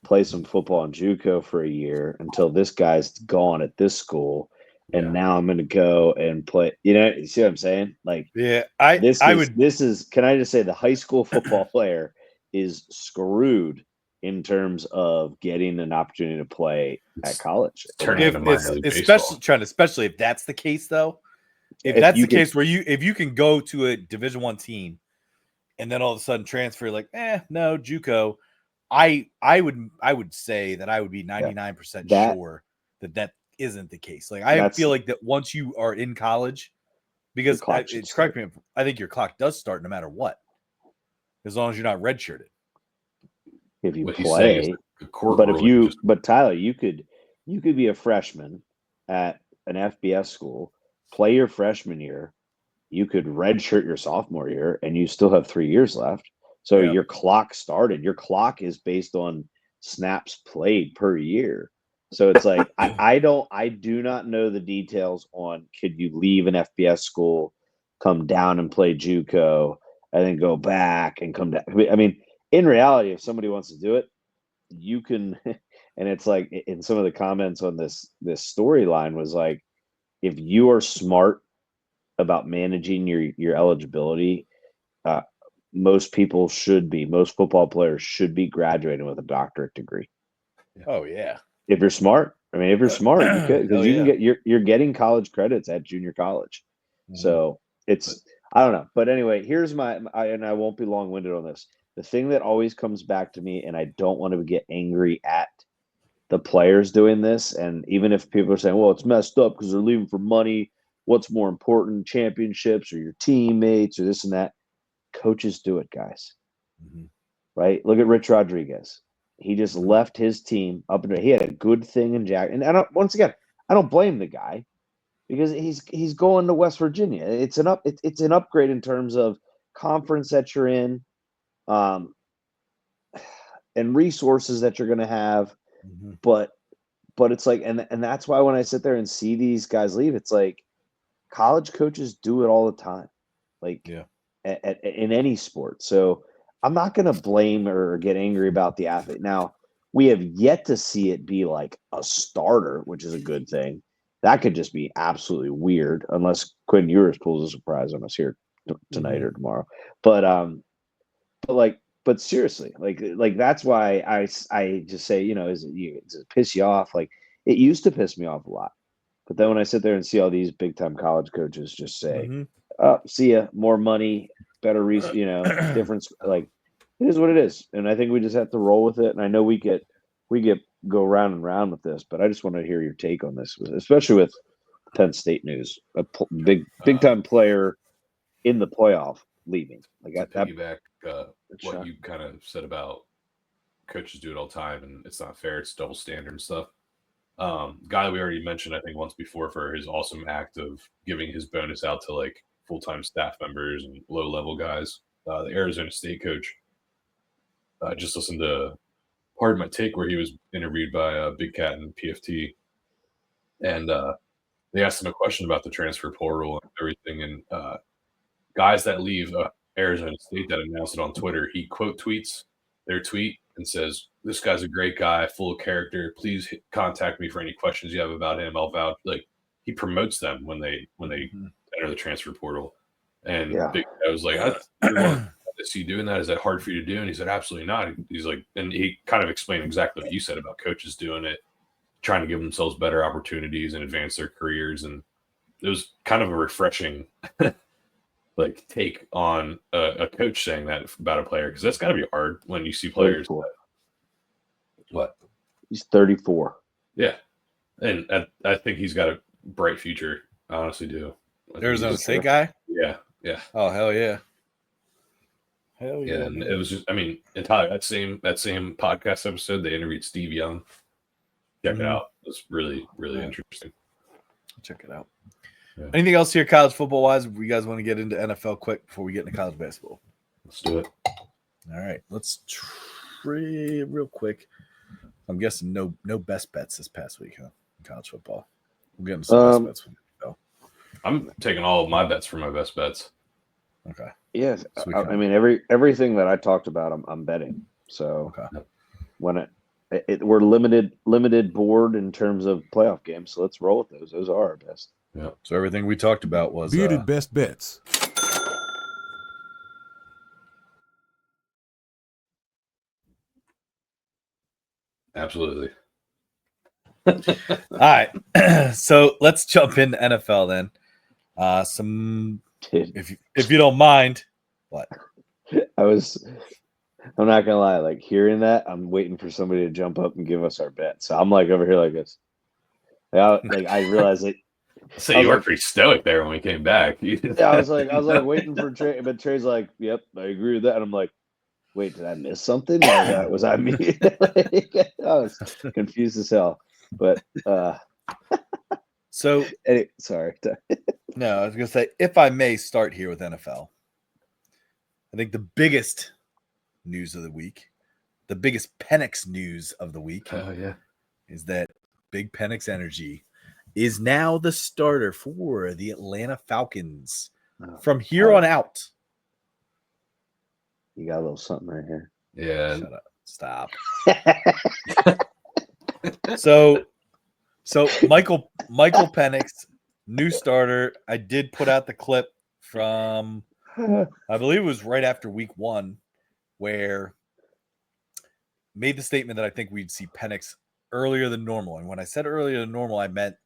play some football in JUCO for a year until this guy's gone at this school, and now I'm going to go and play. You see what I'm saying? Like, yeah, this is. Can I just say the high school football player is screwed in terms of getting an opportunity to play at college. Especially if that's the case, though. If that's the case where if you can go to a Division I team and then all of a sudden transfer, like, no, JUCO, I would say that I would be 99% sure that isn't the case. Like, I feel like that once you are in college, because correct me, I think your clock does start no matter what, as long as you're not redshirted. If you play, but Tyler, you could be a freshman at an FBS school, play your freshman year, you could redshirt your sophomore year, and you still have 3 years left. So your clock started. Your clock is based on snaps played per year. So it's like I do not know the details on could you leave an FBS school, come down and play JUCO, and then go back and come down. I mean, in reality, if somebody wants to do it, you can. And it's like in some of the comments on this storyline was like, if you are smart about managing your eligibility, most football players should be graduating with a doctorate degree. Oh yeah. If you're smart, you could, because you can you're getting college credits at junior college. Mm-hmm. So I don't know. But anyway, here's and I won't be long-winded on this. The thing that always comes back to me, and I don't want to get angry at the players doing this, and even if people are saying, well, it's messed up because they're leaving for money, what's more important, championships or your teammates or this and that. Coaches do it, guys. Mhm. Right? Look at Rich Rodriguez. He just left his team up and he had a good thing in Jack. And I don't blame the guy because he's going to West Virginia. It's an upgrade in terms of conference that you're in, and resources that you're going to have. Mhm. But it's like, and that's why when I sit there and see these guys leave, it's like college coaches do it all the time, like Yeah. in any sport. So I'm not going to blame or get angry about the athlete. Now, we have yet to see it be like a starter, which is a good thing. That could just be absolutely weird, unless Quinn Ewers pulls a surprise on us here tonight or tomorrow. But seriously, like that's why I just say, does it piss you off? Like it used to piss me off a lot, but then when I sit there and see all these big time college coaches just say, Mhm. "See ya, more money, better difference." Like it is what it is, and I think we just have to roll with it. And I know we get go round and round with this, but I just want to hear your take on this, especially with Penn State news, big time player in the playoff leaving. Like to that. piggyback what you kind of said about coaches do it all the time and it's not fair, it's double standard and stuff. Guy that we already mentioned, I think once before, for his awesome act of giving his bonus out to like full-time staff members and low-level guys. The Arizona State coach. I just listened to Pardon My Take where he was interviewed by Big Cat and PFT, and they asked him a question about the transfer portal and everything. And guys that leave Arizona State that announced it on Twitter, he quote tweets their tweet and says, "This guy's a great guy, full of character. Please contact me for any questions you have about him. I'll vouch." Like he promotes them when they enter the transfer portal. And Big Cat was like, "I really want to see you doing that. Is that hard for you to do?" And he said, "Absolutely not." He's like, and he kind of explained exactly what you said about coaches doing it, trying to give themselves better opportunities and advance their careers. And it was kind of a refreshing like take on a coach saying that about a player, because that's got to be hard when you see players. 34. What? He's 34. Yeah, and I think he's got a bright future. I honestly do. Arizona State guy? Yeah. Oh, hell yeah. Hell yeah. And it was just, I mean, entirely that same podcast episode, they interviewed Steve Young. Check it out. It's really, really interesting. Check it out. Yeah. Anything else here, college football wise? You guys want to get into NFL quick before we get into college basketball? Let's do it. All right. Let's try real quick. I'm guessing no best bets this past week, huh? In college football. We'll get into some best bets. I'm taking all of my bets for my best bets. Okay. Yes, I mean everything that I talked about, I'm betting. So when we're limited board in terms of playoff games, so let's roll with those. Those are our best. Yeah. So everything we talked about was bearded best bets. Absolutely. all right. So let's jump into NFL then. If you don't mind, what? I'm not gonna lie, like hearing that, I'm waiting for somebody to jump up and give us our bet. So I'm like over here like this. Like I realize it. So you were pretty stoic there when we came back. I was like waiting for Trey, but Trey's like, "Yep, I agree with that." And I'm like, "Wait, did I miss something? Was I me?" I was confused as hell. But so sorry. No, I was gonna say, if I may start here with NFL, I think the biggest news of the week, the biggest Penix news of the week, is that Big Penix Energy is now the starter for the Atlanta Falcons from here on out. You got a little something right here. Yeah. Shut up. Stop. So Michael Penix, new starter. I did put out the clip from, I believe it was right after week 1, where made the statement that I think we'd see Penix earlier than normal. And when I said earlier than normal, I meant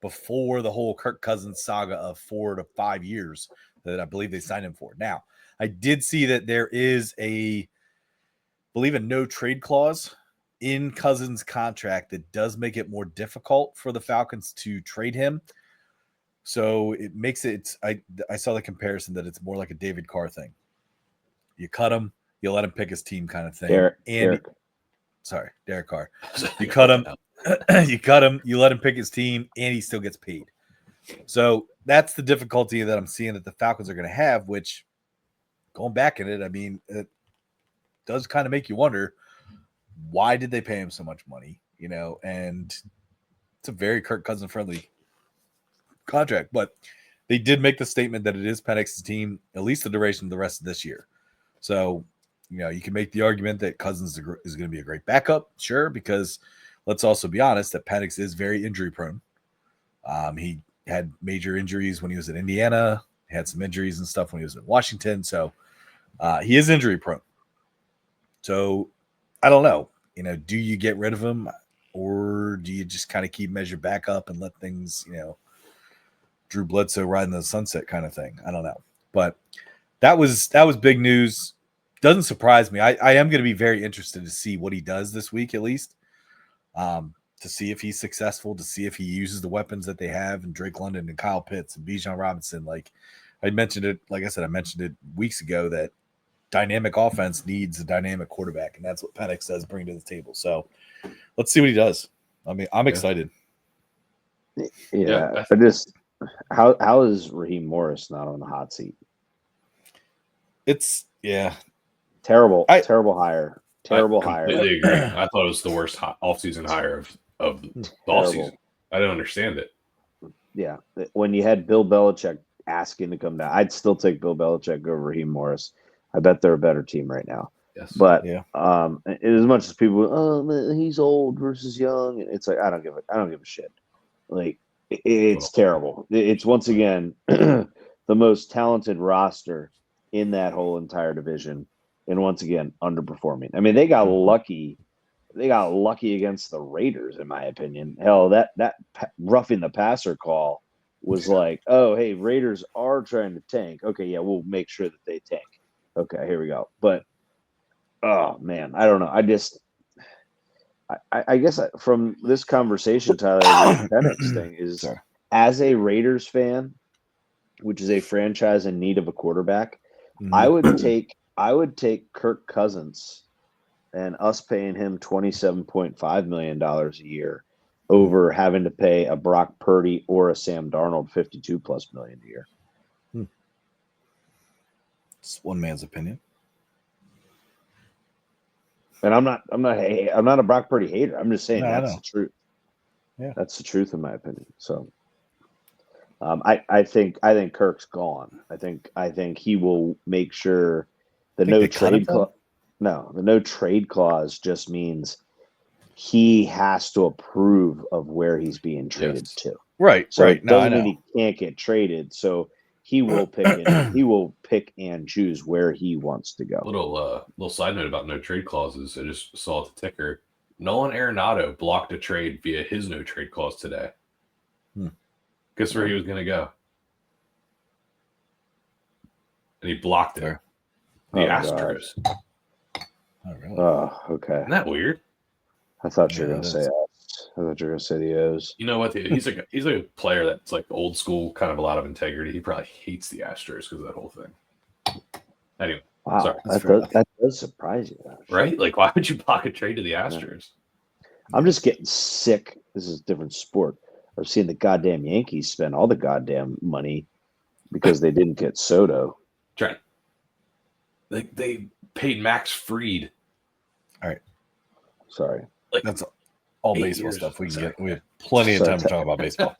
before the whole Kirk Cousins saga of 4 to 5 years that I believe they signed him for. Now, I did see that there is a no trade clause in Cousins' contract that does make it more difficult for the Falcons to trade him. So it makes it. I saw the comparison that it's more like a David Carr thing. You cut him, you let him pick his team, kind of thing. Derek Carr. You cut him, you let him pick his team, and he still gets paid. So that's the difficulty that I'm seeing that the Falcons are going to have. Which, going back in it, I mean, it does kind of make you wonder, why did they pay him so much money? And it's a very Kirk Cousins friendly contract, but they did make the statement that it is Penix's team at least the duration of the rest of this year. So, you can make the argument that Cousins is going to be a great backup, sure, because let's also be honest that Penix is very injury prone. He had major injuries when he was at Indiana, had some injuries and stuff when he was in Washington, so he is injury prone. So I don't know, do you get rid of him, or do you just kind of keep measure back up and let things, Drew Bledsoe riding the sunset kind of thing? I don't know, but that was big news. Doesn't surprise me. I am going to be very interested to see what he does this week, at least, to see if he's successful, to see if he uses the weapons that they have in Drake London and Kyle Pitts and Bijan Robinson. Like I mentioned it weeks ago that dynamic offense needs a dynamic quarterback, and that's what Penix does bring to the table. So let's see what he does. I mean, I'm excited. Yeah. How is Raheem Morris not on the hot seat? It's terrible hire. I completely agree. I thought it was the worst offseason hire of the offseason. I don't understand it. Yeah, when you had Bill Belichick asking to come down, I'd still take Bill Belichick over Raheem Morris. I bet they're a better team right now. Yes. But as much as people, man, he's old versus young, it's like I don't give a shit. Like it's terrible. It's once again the most talented roster in that whole entire division, and once again underperforming. I mean, they got lucky. They got lucky against the Raiders, in my opinion. Hell, that roughing the passer call was like, oh, hey, Raiders are trying to tank. Okay, yeah, we'll make sure that they tank. Okay, here we go. But oh man, I don't know. I guess from this conversation, Tyler, the Penix thing is as a Raiders fan, which is a franchise in need of a quarterback, I would take Kirk Cousins and us paying him $27.5 million a year over having to pay a Brock Purdy or a Sam Darnold $52+ million a year. It's one man's opinion. And I'm not a Brock Purdy hater. I'm just saying that's the truth. Yeah, that's the truth in my opinion. So, I think Kirk's gone. I think he will make sure the no trade clause. No, the no trade clause just means he has to approve of where he's being traded to. Right. So right. it doesn't mean he can't get traded. So he will pick and choose where he wants to go. Little side note about no trade clauses. I just saw the ticker. Nolan Arenado blocked a trade via his no trade clause today. Guess where he was going to go? And he blocked it. The Astros. Oh, really? Oh, okay. Isn't that weird? I thought you were going to say us. I thought you were going to say the O's. You know what? He's like a player that's like old school, kind of a lot of integrity. He probably hates the Astros because of that whole thing. Anyway, wow, sorry. That does surprise you, actually. Right? Like, why would you block a trade to the Astros? I'm just getting sick. This is a different sport. I've seen the goddamn Yankees spend all the goddamn money because they didn't get Soto. Trent. They paid Max Fried. All right. Sorry. Like, that's all baseball stuff. We have plenty of time to talk about baseball.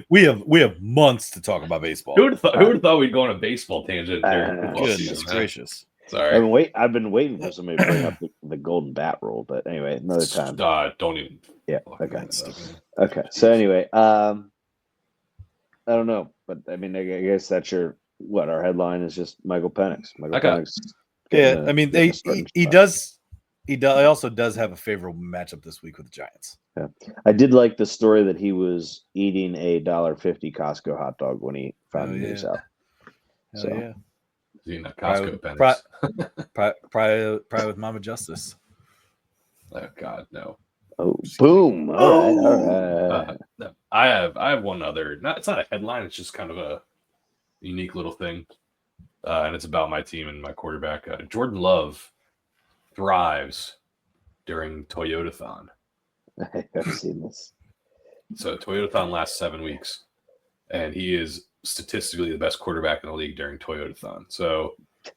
We have months to talk about baseball. Who would have thought we'd go on a baseball tangent? Goodness gracious. Sorry. I've been waiting for somebody to bring up the golden bat rule, but anyway, another time. Don't even. Yeah. Okay. Okay. So anyway, I don't know, but I mean, I guess that's our headline is just Michael Penix. Penix. Yeah, I mean, he also does have a favorable matchup this week with the Giants. Yeah, I did like the story that he was eating a $1.50 Costco hot dog when he found the news out. So yeah. Costco Penix. Probably with Mama Justice. Oh God, no. Oh, boom! All right. No, I have one other. It's not a headline. It's just kind of a unique little thing, and it's about my team and my quarterback. Jordan Love thrives during Toyotathon. I've seen this. So Toyotathon lasts 7 weeks, and he is statistically the best quarterback in the league during Toyotathon. So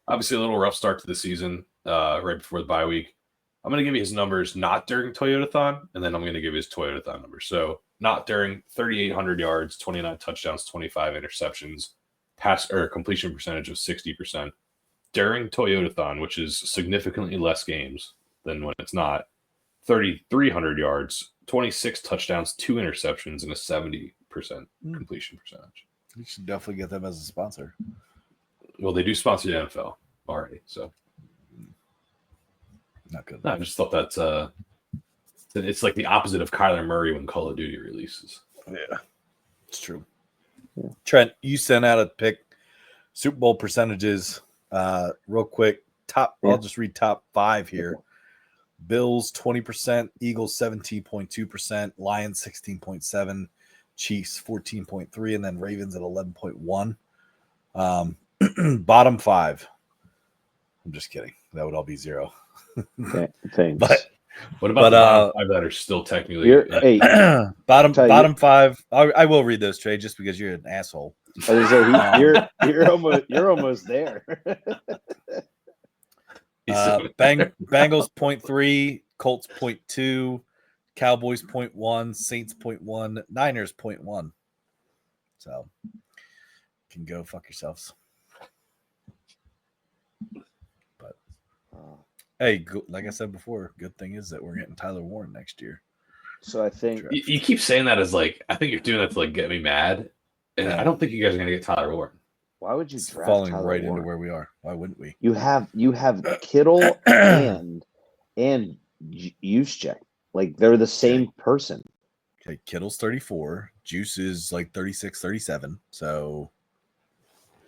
obviously a little rough start to the season, right before the bye week. I'm going to give you his numbers not during Toyotathon, and then I'm going to give you his Toyotathon numbers. So not during 3,800 yards, 29 touchdowns, 25 interceptions, pass or completion percentage of 60%. During Toyotathon, which is significantly less games than when it's not, 3,300 yards, 26 touchdowns, 2 interceptions, and a 70% completion percentage. You should definitely get them as a sponsor. Well, they do sponsor the NFL already, so not good. No, I just thought that's it's like the opposite of Kyler Murray when Call of Duty releases. Yeah, it's true. Yeah. Trent, you sent out a pick Super Bowl percentages real quick. I'll just read top 5 here. Bills 20%, Eagles 17.2%, Lions 16.7%, Chiefs 14.3%, and then Ravens at 11.1%. Bottom 5. I'm just kidding. That would all be 0. Thanks. But what about the bottom 5 that are still technically bottom 5? I will read those, Trey, just because you're an asshole. I was say, you're almost there. Bengals 0.3, Colts 0.2, Cowboys 0.1, Saints 0.1, Niners 0.1. So you can go fuck yourselves. But hey, like I said before, good thing is that we're getting Tyler Warren next year. So I think you keep saying that as like I think you're doing that to like get me mad, and I don't think you guys are gonna get Tyler Warren. Why would you draft falling Tyler right Warren? into where we are? Why wouldn't we? You have Kittle and Juszczyk. Like they're the same person. Okay, Kittle's 34. Juice is like 36, 37. So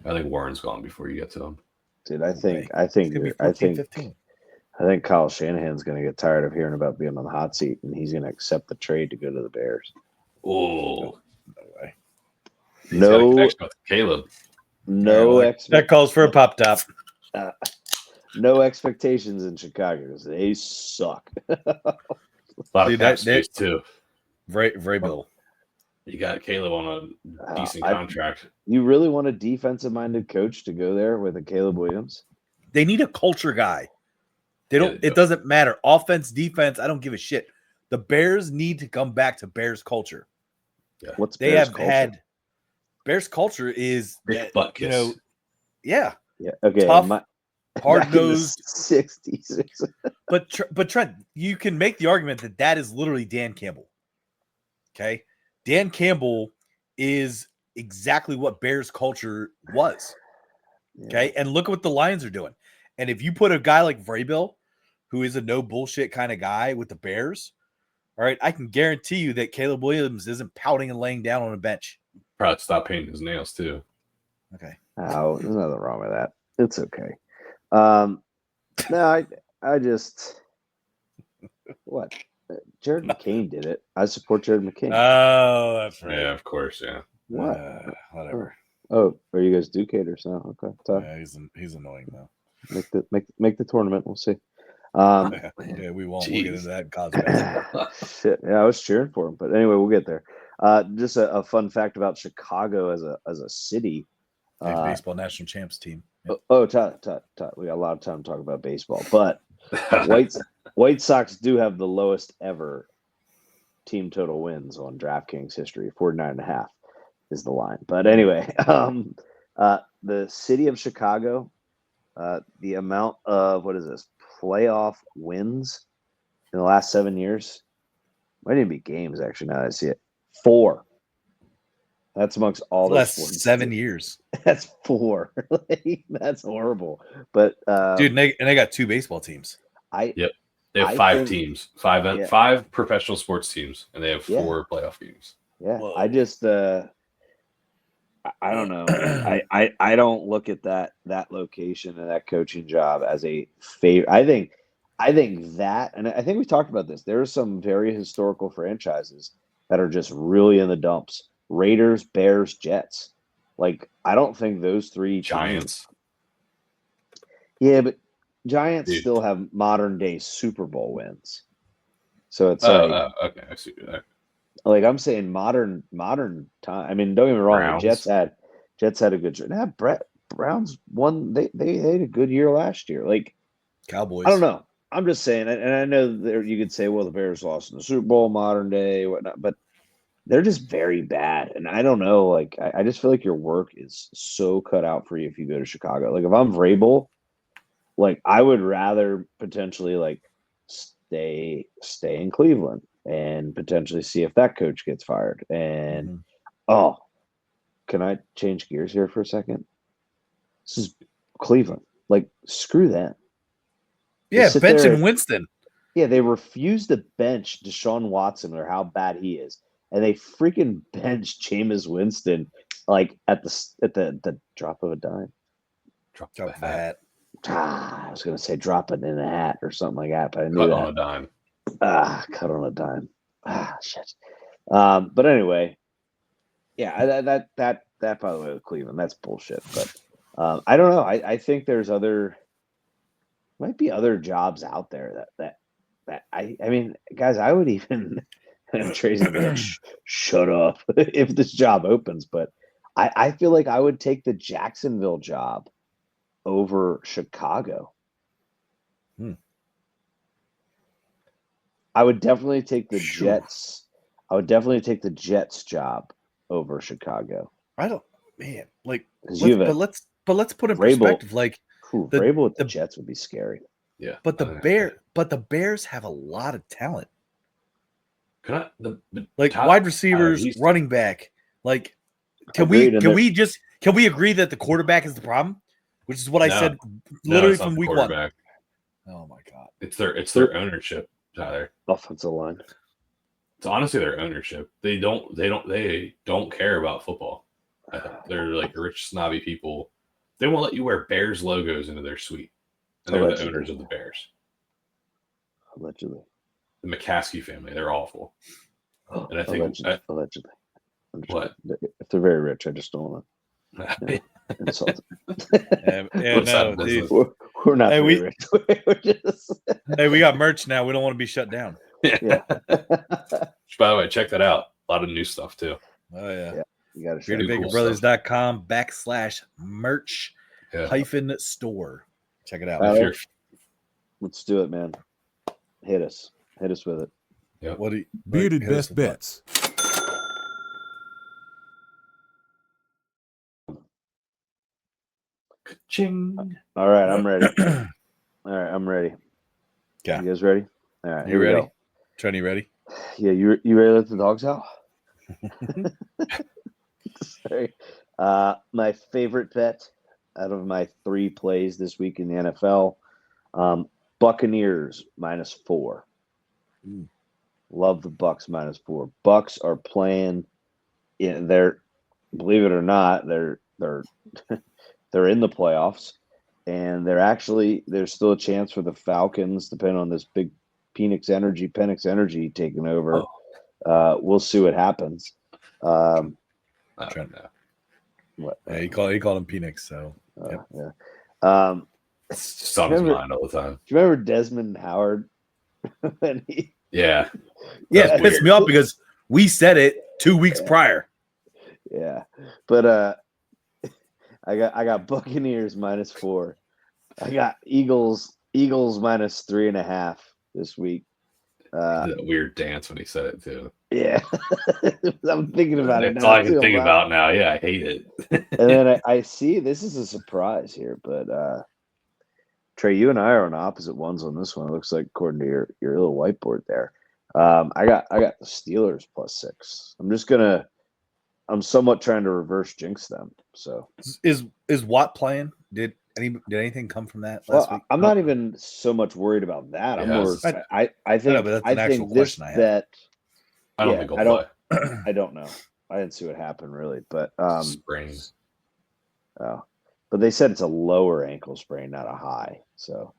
I think Warren's gone before you get to him. Dude, I think 15. I think Kyle Shanahan's going to get tired of hearing about being on the hot seat, and he's going to accept the trade to go to the Bears. Oh, no way! He's got a connection with Caleb. That calls for a pop top. No expectations in Chicago. They suck. A lot of cap space too. Very Bill. You got Caleb on a decent contract. You really want a defensive-minded coach to go there with a Caleb Williams? They need a culture guy. They don't. It doesn't matter. Offense, defense. I don't give a shit. The Bears need to come back to Bears culture. Yeah. What's they Bears have culture? had? Bears culture is Big butt kiss. Yeah. Okay. Tough, hard-nosed, 60s. but Trent, you can make the argument that is literally Dan Campbell. Okay, Dan Campbell is exactly what Bears culture was. Okay, and look at what the Lions are doing. And if you put a guy like Vrabel, who is a no bullshit kind of guy with the Bears, all right, I can guarantee you that Caleb Williams isn't pouting and laying down on a bench. Probably stop painting his nails too. Okay. Oh, there's nothing wrong with that. It's okay. No, I just what? Jared McCain did it. I support Jared McCain. Oh, that's right. Yeah, of course. Yeah. What? Whatever. Oh, are you guys Duke-haters now? Okay. Yeah, he's annoying though. Make the tournament. We'll see. Yeah, we won't. We'll get into that in college basketball. Shit. Yeah, I was cheering for him, but anyway, we'll get there. Just a fun fact about Chicago as a city. Baseball national champs team. Yep. Tut. We got a lot of time to talk about baseball, but White Sox do have the lowest ever team total wins on DraftKings history. 49.5 is the line. But anyway, the city of Chicago, the amount of playoff wins in the last 7 years. Might even be games actually. Now that I see it, 4. That's amongst all those 7 years. That's 4. That's horrible. But dude, and they got 2 baseball teams. Yep. They have 5 teams, 5 professional sports teams, and they have 4 playoff games. Yeah, whoa. I just I don't know. I don't look at that location and that coaching job as a favor. I think I think that, and I think we talked about this. There are some very historical franchises that are just really in the dumps. Raiders, Bears, Jets. Like, I don't think those three teams. Giants. Yeah, but Giants Dude. still have modern day Super Bowl wins. So it's Okay, I see that. like I'm saying modern time. I mean, don't get me wrong, Browns. the Jets had a good year. Nah, Browns won. They had a good year last year. Like, Cowboys. I don't know. I'm just saying, and I know there you could say, well, the Bears lost in the Super Bowl, modern day, whatnot, but they're just very bad. And I don't know. Like, I just feel like your work is so cut out for you if you go to Chicago. Like, if I'm Vrabel, like I would rather potentially like stay in Cleveland and potentially see if that coach gets fired. And oh, can I change gears here for a second? This is Cleveland. Like, screw them. Yeah, sit benching there- Winston. Yeah, they refuse to bench Deshaun Watson or how bad he is, and they freaking bench Jameis Winston like at the drop of a dime. Drop Drop the the hat. I was gonna say drop it in a hat or something like that, but I knew Cut that. on a dime. Cut on a dime. Shit. But anyway, yeah, that by the way with Cleveland, that's bullshit. But I don't know. I think there's might be other jobs out there that I mean, guys, I would even Tracy's gonna be like, shut up if this job opens. But I feel like I would take the Jacksonville job over Chicago. I would definitely take the Jets. I would definitely take the Jets job over Chicago. I don't, man. Like, 'Cause let's put in Vrabel- perspective. Like, Vrabel with the Jets would be scary. Yeah. but the Bears have a lot of talent. Wide receivers, running back. Like, can we agree that the quarterback is the problem? Which is what I said literally from week one. Oh my god. It's their ownership, Tyler. Offensive line. It's honestly their ownership. They don't care about football. They're like rich, snobby people. They won't let you wear Bears logos into their suite. And they're the owners of the Bears. Allegedly. The McCaskey family, they're awful. And I think allegedly. What? If they're very rich, I just don't want to insult them. Dude. We're not very rich. Hey, we got merch now. We don't want to be shut down. Yeah. By the way, check that out. A lot of new stuff too. Oh yeah. You got to BeardedBakerBrothers.com/merch -store. Check it out. Let's do it, man. Hit us with it. Yep. What do you, Bearded Best Bets. Ching. All right, I'm ready. Yeah. You guys ready? All right. You ready? Trenny, ready? Yeah, you ready to let the dogs out? Sorry. My favorite bet out of my 3 plays this week in the NFL, Buccaneers -4. Love the Bucks -4. Bucks are playing. They're, believe it or not, they're they're in the playoffs, and there's still a chance for the Falcons, depending on this big Penix Energy taking over. We'll see what happens. What? Yeah, he called him Penix. So yeah. It's just on his mind all the time. Do you remember Desmond Howard? Yeah. It pissed me off because we said it 2 weeks prior. Yeah, but I got Buccaneers -4. I got Eagles -3.5 this week. That weird dance when he said it too. Yeah, I'm thinking about it now. That's all I can think about now. Yeah, I hate it. And then I see this is a surprise here, but Trey, you and I are on opposite ones on this one. It looks like according to your little whiteboard there. I got the Steelers +6. I'm somewhat trying to reverse jinx them. So is Watt playing? Did anything come from that last week? I'm not even so much worried about that. I'm more. I think but that's an I actual think this question I have. bet. I don't think he'll play. I don't know. I didn't see what happened really, but sprains. Oh, but they said it's a lower ankle sprain, not a high. So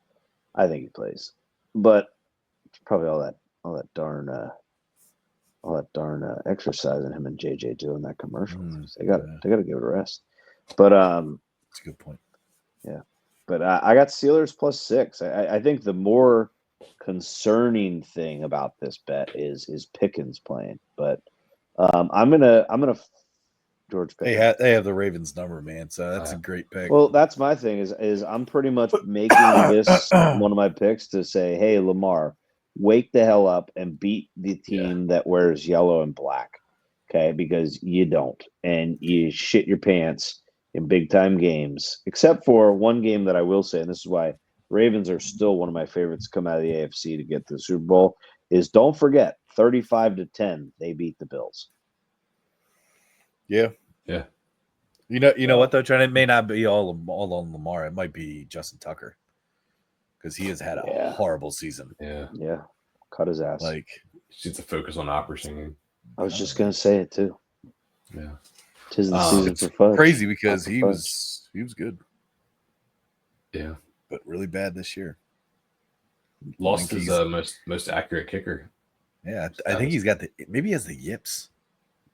I think he plays. but it's probably all that darn exercising him and JJ doing that commercial. They got to give it a rest. But that's a good point. Yeah, but I got Steelers +6. I think the more concerning thing about this bet is Pickens playing, but I'm gonna George Pickens. They have the Ravens number, man. So that's a great pick. Well, that's my thing is I'm pretty much making this one of my picks to say, hey, Lamar, wake the hell up and beat the team that wears yellow and black, okay? Because you don't, and you shit your pants in big time games, except for one game that I will say, and this is why Ravens are still one of my favorites to come out of the AFC to get to the Super Bowl, is don't forget 35-10, they beat the Bills. Yeah. Yeah. You know what though, Trent? It may not be all on Lamar. It might be Justin Tucker. Because he has had a horrible season. Yeah. Cut his ass. Like, he needs to focus on opera singing. I was just gonna say it too. Yeah. 'Tis the season for fudge. Crazy because he was good. Yeah. But really bad this year. Lost his most accurate kicker. Yeah, I think he's got maybe he has the yips.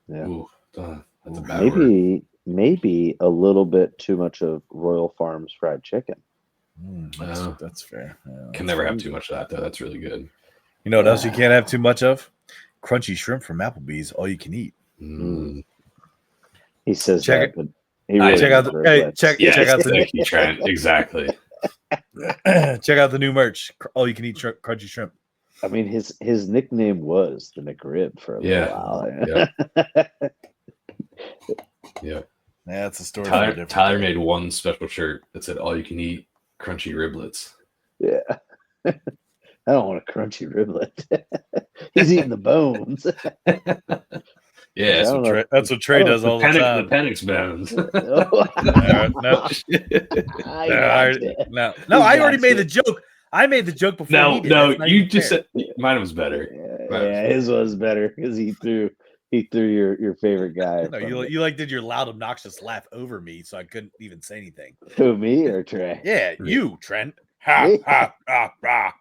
Yeah. Ooh, that's a bad word. Maybe a little bit too much of Royal Farms fried chicken. That's fair. Yeah, can never have too much of that though. That's really good. You know what else you can't have too much of? Crunchy shrimp from Applebee's. All you can eat. He says check that, but he really check out the trend. Exactly. Check out the new merch. All you can eat crunchy shrimp. I mean, his nickname was the McRib for a little while. Yeah. That's a story. Tyler made one special shirt that said "All you can eat crunchy riblets." Yeah. I don't want a crunchy riblet. He's eating the bones. Yeah, that's what Trey does all the time. The Penix bones. No, I already made the joke. I made the joke before he did. No, you just said mine was better. His was better because he threw your favorite guy. No, you did your loud, obnoxious laugh over me, so I couldn't even say anything. Who, me or Trey? Yeah, you, Trent. Ha, ha, ha, ha.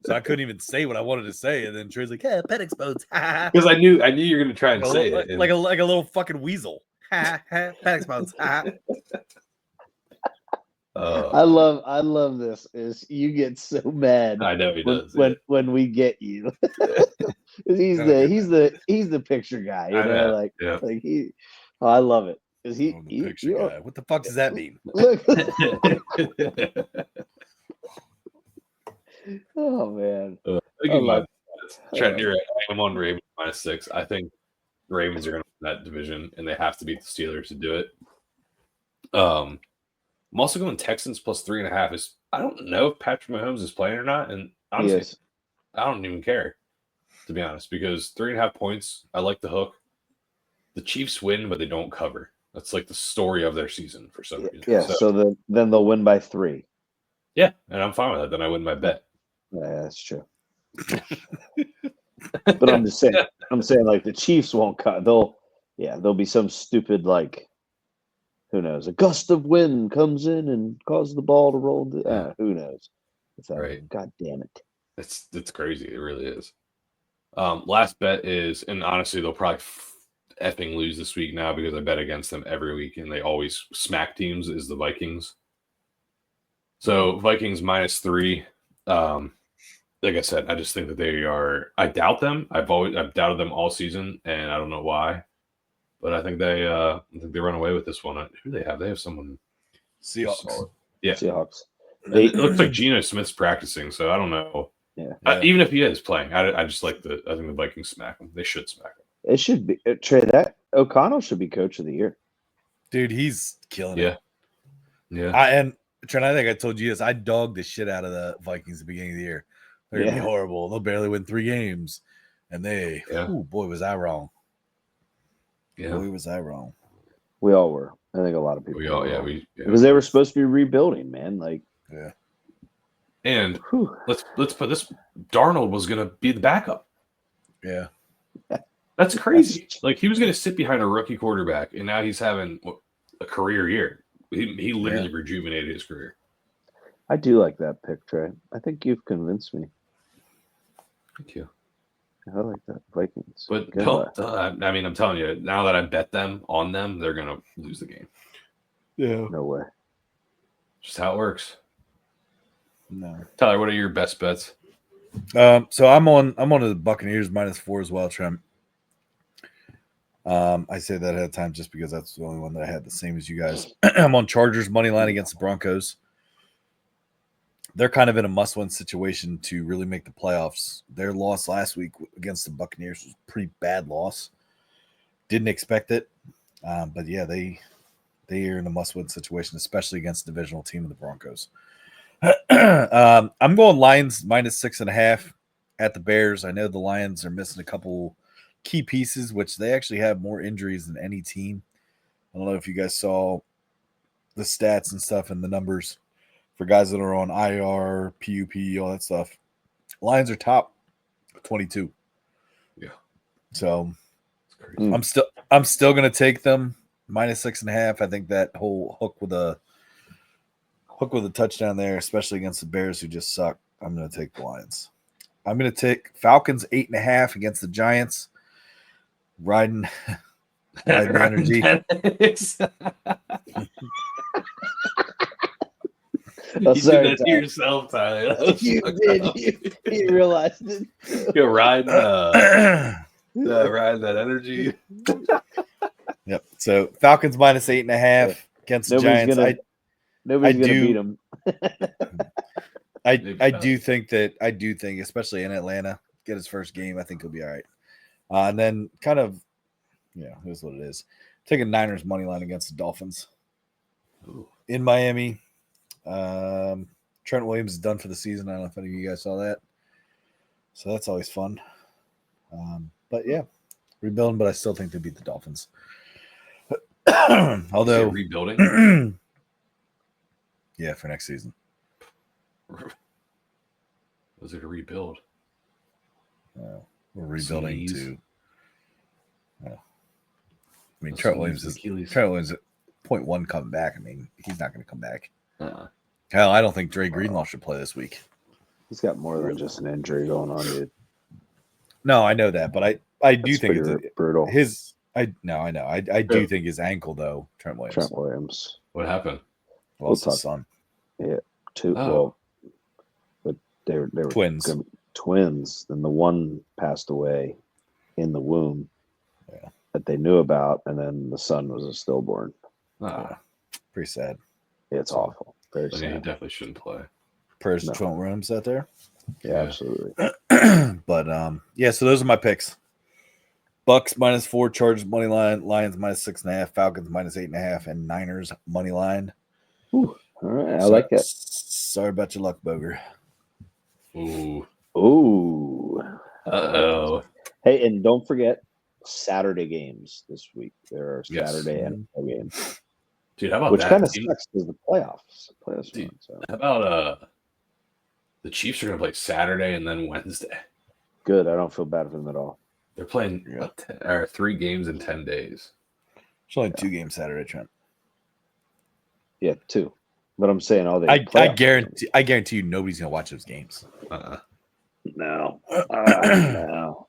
So I couldn't even say what I wanted to say, and then Trey's like, "Yeah, Penix bones." Because I knew you were gonna try and say it like a little fucking weasel. Penix bones. I love this. Is you get so mad. I know he does when we get you. He's the picture guy. You know, like he. Oh, I love it. Is he the picture guy? What the fuck does that mean? Look. Oh man. Trent, you're right. I'm on Ravens -6. I think the Ravens are going to win that division, and they have to beat the Steelers to do it. I'm also going Texans +3.5. I don't know if Patrick Mahomes is playing or not, and honestly, I don't even care, to be honest, because 3.5 points. I like the hook. The Chiefs win, but they don't cover. That's like the story of their season for some reason. Yeah. So then they'll win by 3. Yeah, and I'm fine with that. Then I win my bet. Yeah, that's true. But I'm just saying. Like the Chiefs won't cut. There'll be some stupid who knows? A gust of wind comes in and causes the ball to roll. Who knows? Right. God damn it! It's crazy. It really is. Last bet is, and honestly, they'll probably effing lose this week now because I bet against them every week, and they always smack teams. Is the Vikings. So Vikings -3. Like I said, I just think that they are. I doubt them. I've doubted them all season, and I don't know why. But I think they run away with this one. Who do they have? They have someone. Seahawks. Yeah, Seahawks. It looks like Geno Smith's practicing, so I don't know. Yeah. Even if he is playing, I just like I think the Vikings smack them. They should smack them. It should be Trey. That O'Connell should be coach of the year. Dude, he's killing it. Yeah. And Trent, I think I told you this. I dogged the shit out of the Vikings at the beginning of the year. They're gonna be horrible. They'll barely win 3 games, and boy, was I wrong. Yeah, boy, was I wrong. We all were. I think a lot of people. Because they were supposed to be rebuilding, man. And let's put this. Darnold was gonna be the backup. Yeah. That's crazy. He was gonna sit behind a rookie quarterback, and now he's having a career year. He literally rejuvenated his career. I do like that pick, Trey. I think you've convinced me. Thank you. I like that. Vikings. But Good don't, luck. I mean, I'm telling you, now that I bet them on them, they're gonna lose the game. Yeah. No way. Just how it works. No. Tyler, what are your best bets? So I'm on the Buccaneers -4 as well, Trent. I say that ahead of time just because that's the only one that I had the same as you guys. I'm on Chargers money line against the Broncos. They're kind of in a must-win situation to really make the playoffs. Their loss last week against the Buccaneers was a pretty bad loss. Didn't expect it, but yeah, they are in a must-win situation, especially against the divisional team of the Broncos. I'm going Lions -6.5 at the Bears. I know the Lions are missing a couple key pieces, which they actually have more injuries than any team. I don't know if you guys saw the stats and stuff and the numbers for guys that are on IR, PUP, all that stuff. Lions are top 22. Yeah. So It's crazy. I'm still gonna take them -6.5. I think that whole hook with a touchdown there, especially against the Bears who just suck. I'm gonna take the Lions. I'm gonna take Falcons 8.5 against the Giants. Riding the energy. Oh, You sorry, did that to Tyler. yourself, Tyler. That was You fucked did. up. You realized it. You're riding, riding that energy. Yep. So Falcons -8.5 against the Nobody's Giants. gonna beat them. I Maybe do think, especially in Atlanta, get his first game. I think he'll be all right. And then kind of, here's what it is. Taking Niners money line against the Dolphins. Ooh. In Miami. Trent Williams is done for the season. I don't know if any of you guys saw that. So that's always fun. But yeah, rebuilding, but I still think they beat the Dolphins. Although rebuilding. Yeah, for next season. Was it a rebuild? We're rebuilding Sneeze. to. I mean, A Trent sneeze, Williams Achilles. at 0.1 coming back. I mean, he's not going to come back. Uh-uh. Hell, I don't think Dre Greenlaw should play this week. He's got more than just an injury going on, dude. No, I know that, but I do That's think it's pretty brutal. I know. I do think his ankle though, Trent Williams. What happened? Lost his son. Yeah, two. Oh. Well, but they were Twins. Twins. Then the one passed away in the womb. Yeah. That they knew about, and then the son was a stillborn. Yeah. Pretty sad. It's awful. Very He sad. definitely shouldn't play. Prayers to Trent Williams out there. Yeah, absolutely. But yeah, so those are my picks. Bucks -4, Chargers money line, Lions -6.5, Falcons -8.5, and Niners money line. Ooh, all right, I like it. Sorry about your luck, Boger. Ooh. Uh-oh. Hey, and don't forget Saturday games this week. There are Saturday NFL games. Dude, how about which that? kind of sucks because the playoffs. Dude, fun, so. How about the Chiefs are going to play Saturday and then Wednesday? Good. I don't feel bad for them at all. They're playing 3 games in 10 days. It's only 2 games Saturday, Trent. Yeah, 2. But I'm saying all I guarantee you nobody's gonna watch those games. No. No.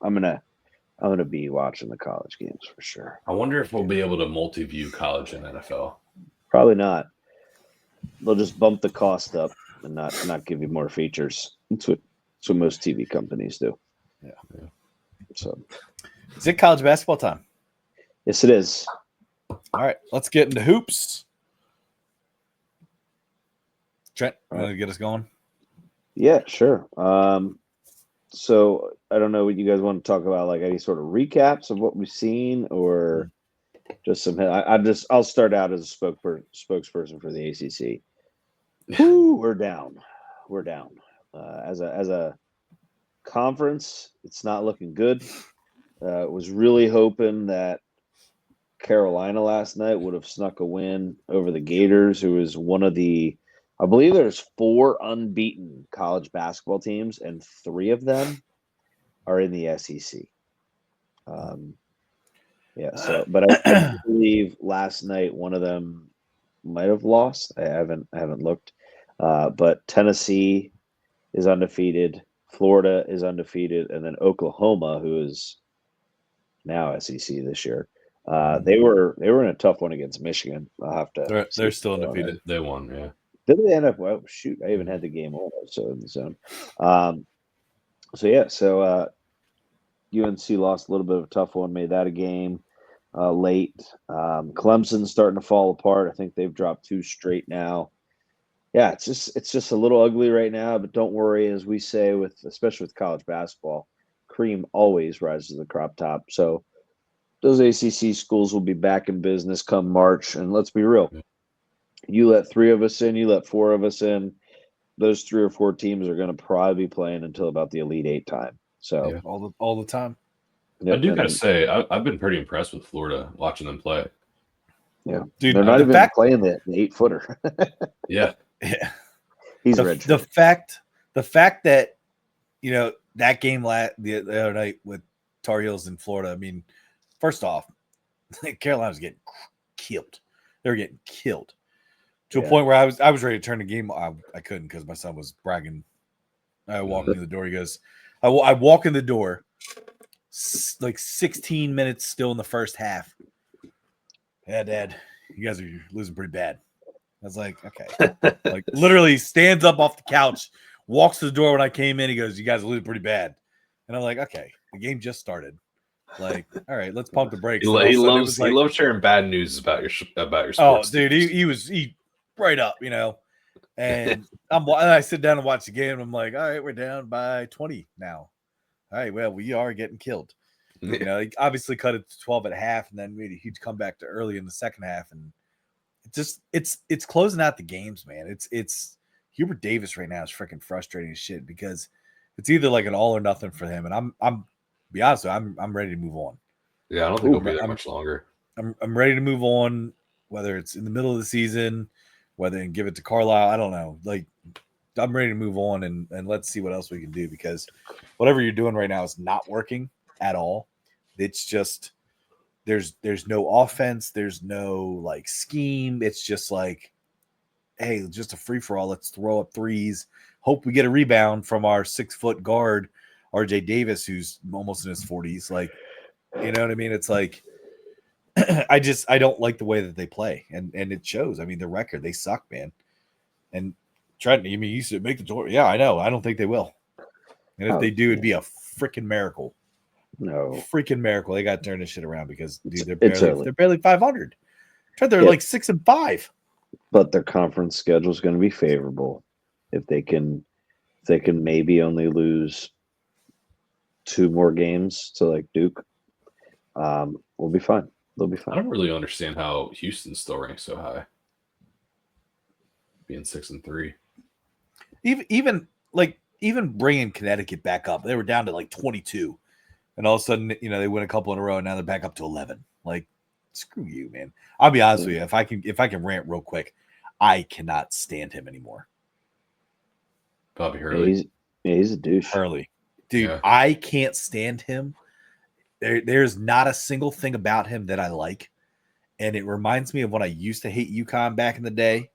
I'm gonna be watching the college games for sure. I wonder if we'll be able to multi-view college and NFL. Probably not. They'll just bump the cost up and not give you more features. That's what most TV companies do. Yeah. So, is it college basketball time? Yes, it is. All right, let's get into hoops. Trent, want to get us going? Yeah, sure. So I don't know what you guys want to talk about, like any sort of recaps of what we've seen, or just some. I'll start out as a spokesperson for the ACC. Woo, we're down. As a conference, it's not looking good. Was really hoping that Carolina last night would have snuck a win over the Gators, who is one of the. I believe there's 4 unbeaten college basketball teams, and 3 of them are in the SEC. But I believe last night one of them might have lost. I haven't looked. But Tennessee is undefeated. Florida is undefeated, and then Oklahoma, who is now SEC this year. They were in a tough one against Michigan. I'll have to. They're still undefeated. They won, yeah. Did they end up? Well, shoot, I even had the game on, so in the zone. So UNC lost a little bit of a tough one, made that a game late. Clemson's starting to fall apart. I think they've dropped 2 straight now. Yeah, it's just a little ugly right now, but don't worry, as we say especially with college basketball, cream always rises to the crop top. So those ACC schools will be back in business come March, and let's be real. You let 3 of us in, you let 4 of us in. Those 3 or 4 teams are going to probably be playing until about the Elite 8 time. So all the time. I do gotta say, I've been pretty impressed with Florida watching them play. Yeah, dude, they're not even playing the 8-footer. Yeah. He's the fact that that game the other night with Tar Heels in Florida. I mean, first off, Carolina's getting killed. They're getting killed to a point where I was ready to turn the game. I couldn't because my son was bragging. I walked in the door. He goes, I walk in the door, like 16 minutes still in the first half. Yeah, Dad, you guys are losing pretty bad. I was like, okay. Like literally stands up off the couch, walks to the door when I came in. He goes, you guys are losing pretty bad. And I'm like, okay, the game just started. Like, all right, let's pump the brakes. He loves sharing bad news about your sports. Oh, dude, he right up, And I sit down and watch the game. And I'm like, all right, we're down by 20 now. All right, well, we are getting killed. He obviously cut it to 12 at half, and then made a huge comeback to early in the second half, and it's closing out the games, man. It's Hubert Davis right now is freaking frustrating as shit because it's either like an all or nothing for him, and I'm be honest with you, I'm ready to move on. Yeah, I don't think he'll be there much longer. I'm ready to move on, whether it's in the middle of the season, whether and give it to Carlisle. I don't know. Like, I'm ready to move on and let's see what else we can do because whatever you're doing right now is not working at all. It's just there's no offense, there's no like scheme. It's just like, hey, just a free for all. Let's throw up threes. Hope we get a rebound from our 6-foot guard, RJ Davis, who's almost in his 40s. Like, you know what I mean? It's like I don't like the way that they play, and it shows. I mean, the record, they suck, man. And Trenton, you used to make the door. Yeah, I know. I don't think they will. And if they do, it'd be a freaking miracle. No, freaking miracle. They got to turn this shit around because dude, they're barely 500. They're like 6-5. But their conference schedule is going to be favorable if they can maybe only lose 2 more games to like Duke. We'll be fine. They'll be fine. I don't really understand how Houston still ranks so high, being 6-3. Even bringing Connecticut back up, they were down to like 22, and all of a sudden, they win a couple in a row, and now they're back up to 11. Like, screw you, man. I'll be honest with you. If I can rant real quick, I cannot stand him anymore. Bobby Hurley. He's a douche. Hurley, dude, Yeah. I can't stand him. There's not a single thing about him that I like, and it reminds me of when I used to hate UConn back in the day,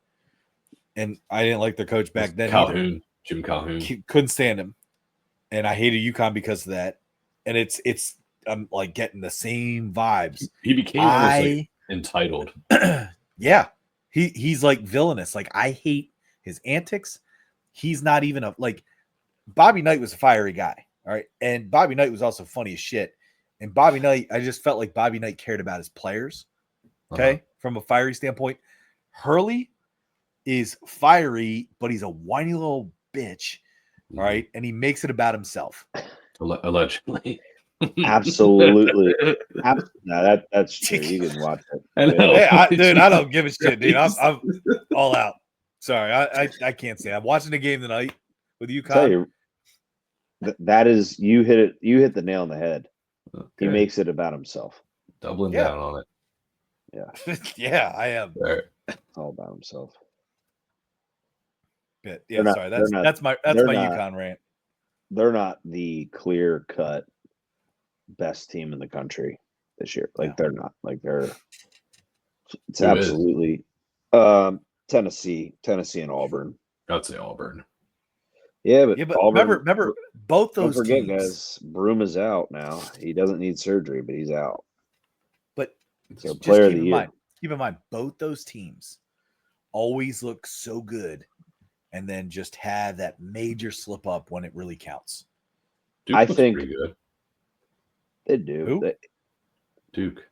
and I didn't like their coach back then either. Jim Calhoun. Couldn't stand him, and I hated UConn because of that. And it's I'm like getting the same vibes. He became almost like entitled. Yeah, he's like villainous. Like, I hate his antics. He's not even Bobby Knight was a fiery guy, all right, and Bobby Knight was also funny as shit. And Bobby Knight, I just felt like Bobby Knight cared about his players. Okay, from a fiery standpoint, Hurley is fiery, but he's a whiny little bitch, all right, and he makes it about himself. Allegedly. Absolutely. No, that's true. You can watch it. I know. Hey, I don't give a shit, dude. I'm all out. Sorry, I can't say. I'm watching the game tonight with UConn. Tell you, that is, you hit the nail on the head. Okay. He makes it about himself. Doubling down on it. Yeah. Yeah, I am. Right. It's all about himself. But yeah, that's my UConn rant. They're not the clear-cut best team in the country this year. They're not. It's absolutely Tennessee and Auburn. I'd say Auburn. Yeah, but Yeah, but Auburn. remember both Don't those forget, teams. guys. Broom is out now. He doesn't need surgery, but he's out. But So just player of keep the in year. mind, both those teams always look so good, and then just have that major slip up when it really counts. Duke I looks think pretty good. they do. Who? Duke.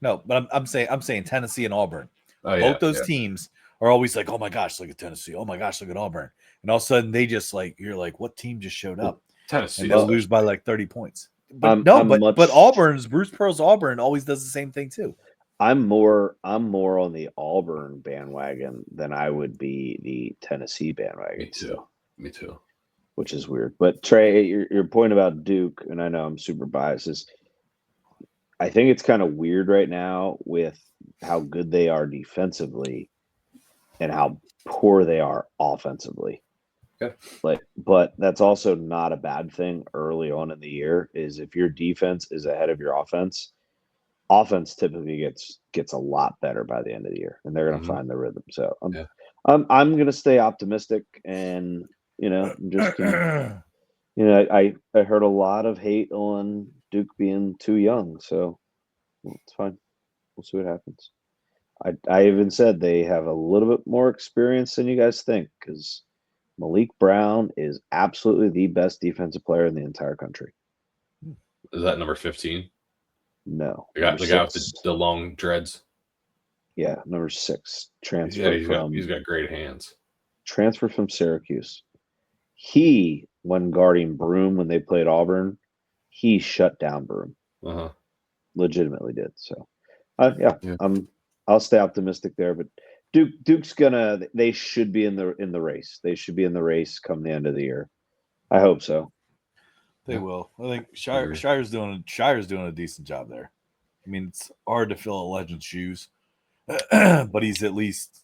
No, but I'm saying Tennessee and Auburn. Oh Both yeah. those yeah. teams are always like, oh my gosh, look at Tennessee. Oh my gosh, look at Auburn. And all of a sudden they just like, you're like, what team just showed up? Tennessee. And they'll especially. lose by like 30 points. But I'm but Auburn's Bruce Pearl's Auburn always does the same thing too. I'm more on the Auburn bandwagon than I would be the Tennessee bandwagon. Me too. Me too. Which is weird. But Trey, your point about Duke, and I know I'm super biased, is I think it's kind of weird right now with how good they are defensively and how poor they are offensively. Okay. But that's also not a bad thing early on in the year. Is if your defense is ahead of your offense typically gets a lot better by the end of the year, and they're going to find their rhythm. So I'm going to stay optimistic, and I'm just I heard a lot of hate on Duke being too young, so it's fine. We'll see what happens. I even said they have a little bit more experience than you guys think, because Malik Brown is absolutely the best defensive player in the entire country. Is that number 15? No, The guy with the long dreads. Yeah, number 6. He's got great hands. Transfer from Syracuse. He, when guarding Broom when they played Auburn, he shut down Broom. Legitimately did. So, I'll stay optimistic there. But Duke's they should be in the race. They should be in the race come the end of the year. I hope so. They will. I think Shire's doing a decent job there. I mean, it's hard to fill a legend's shoes, but he's at least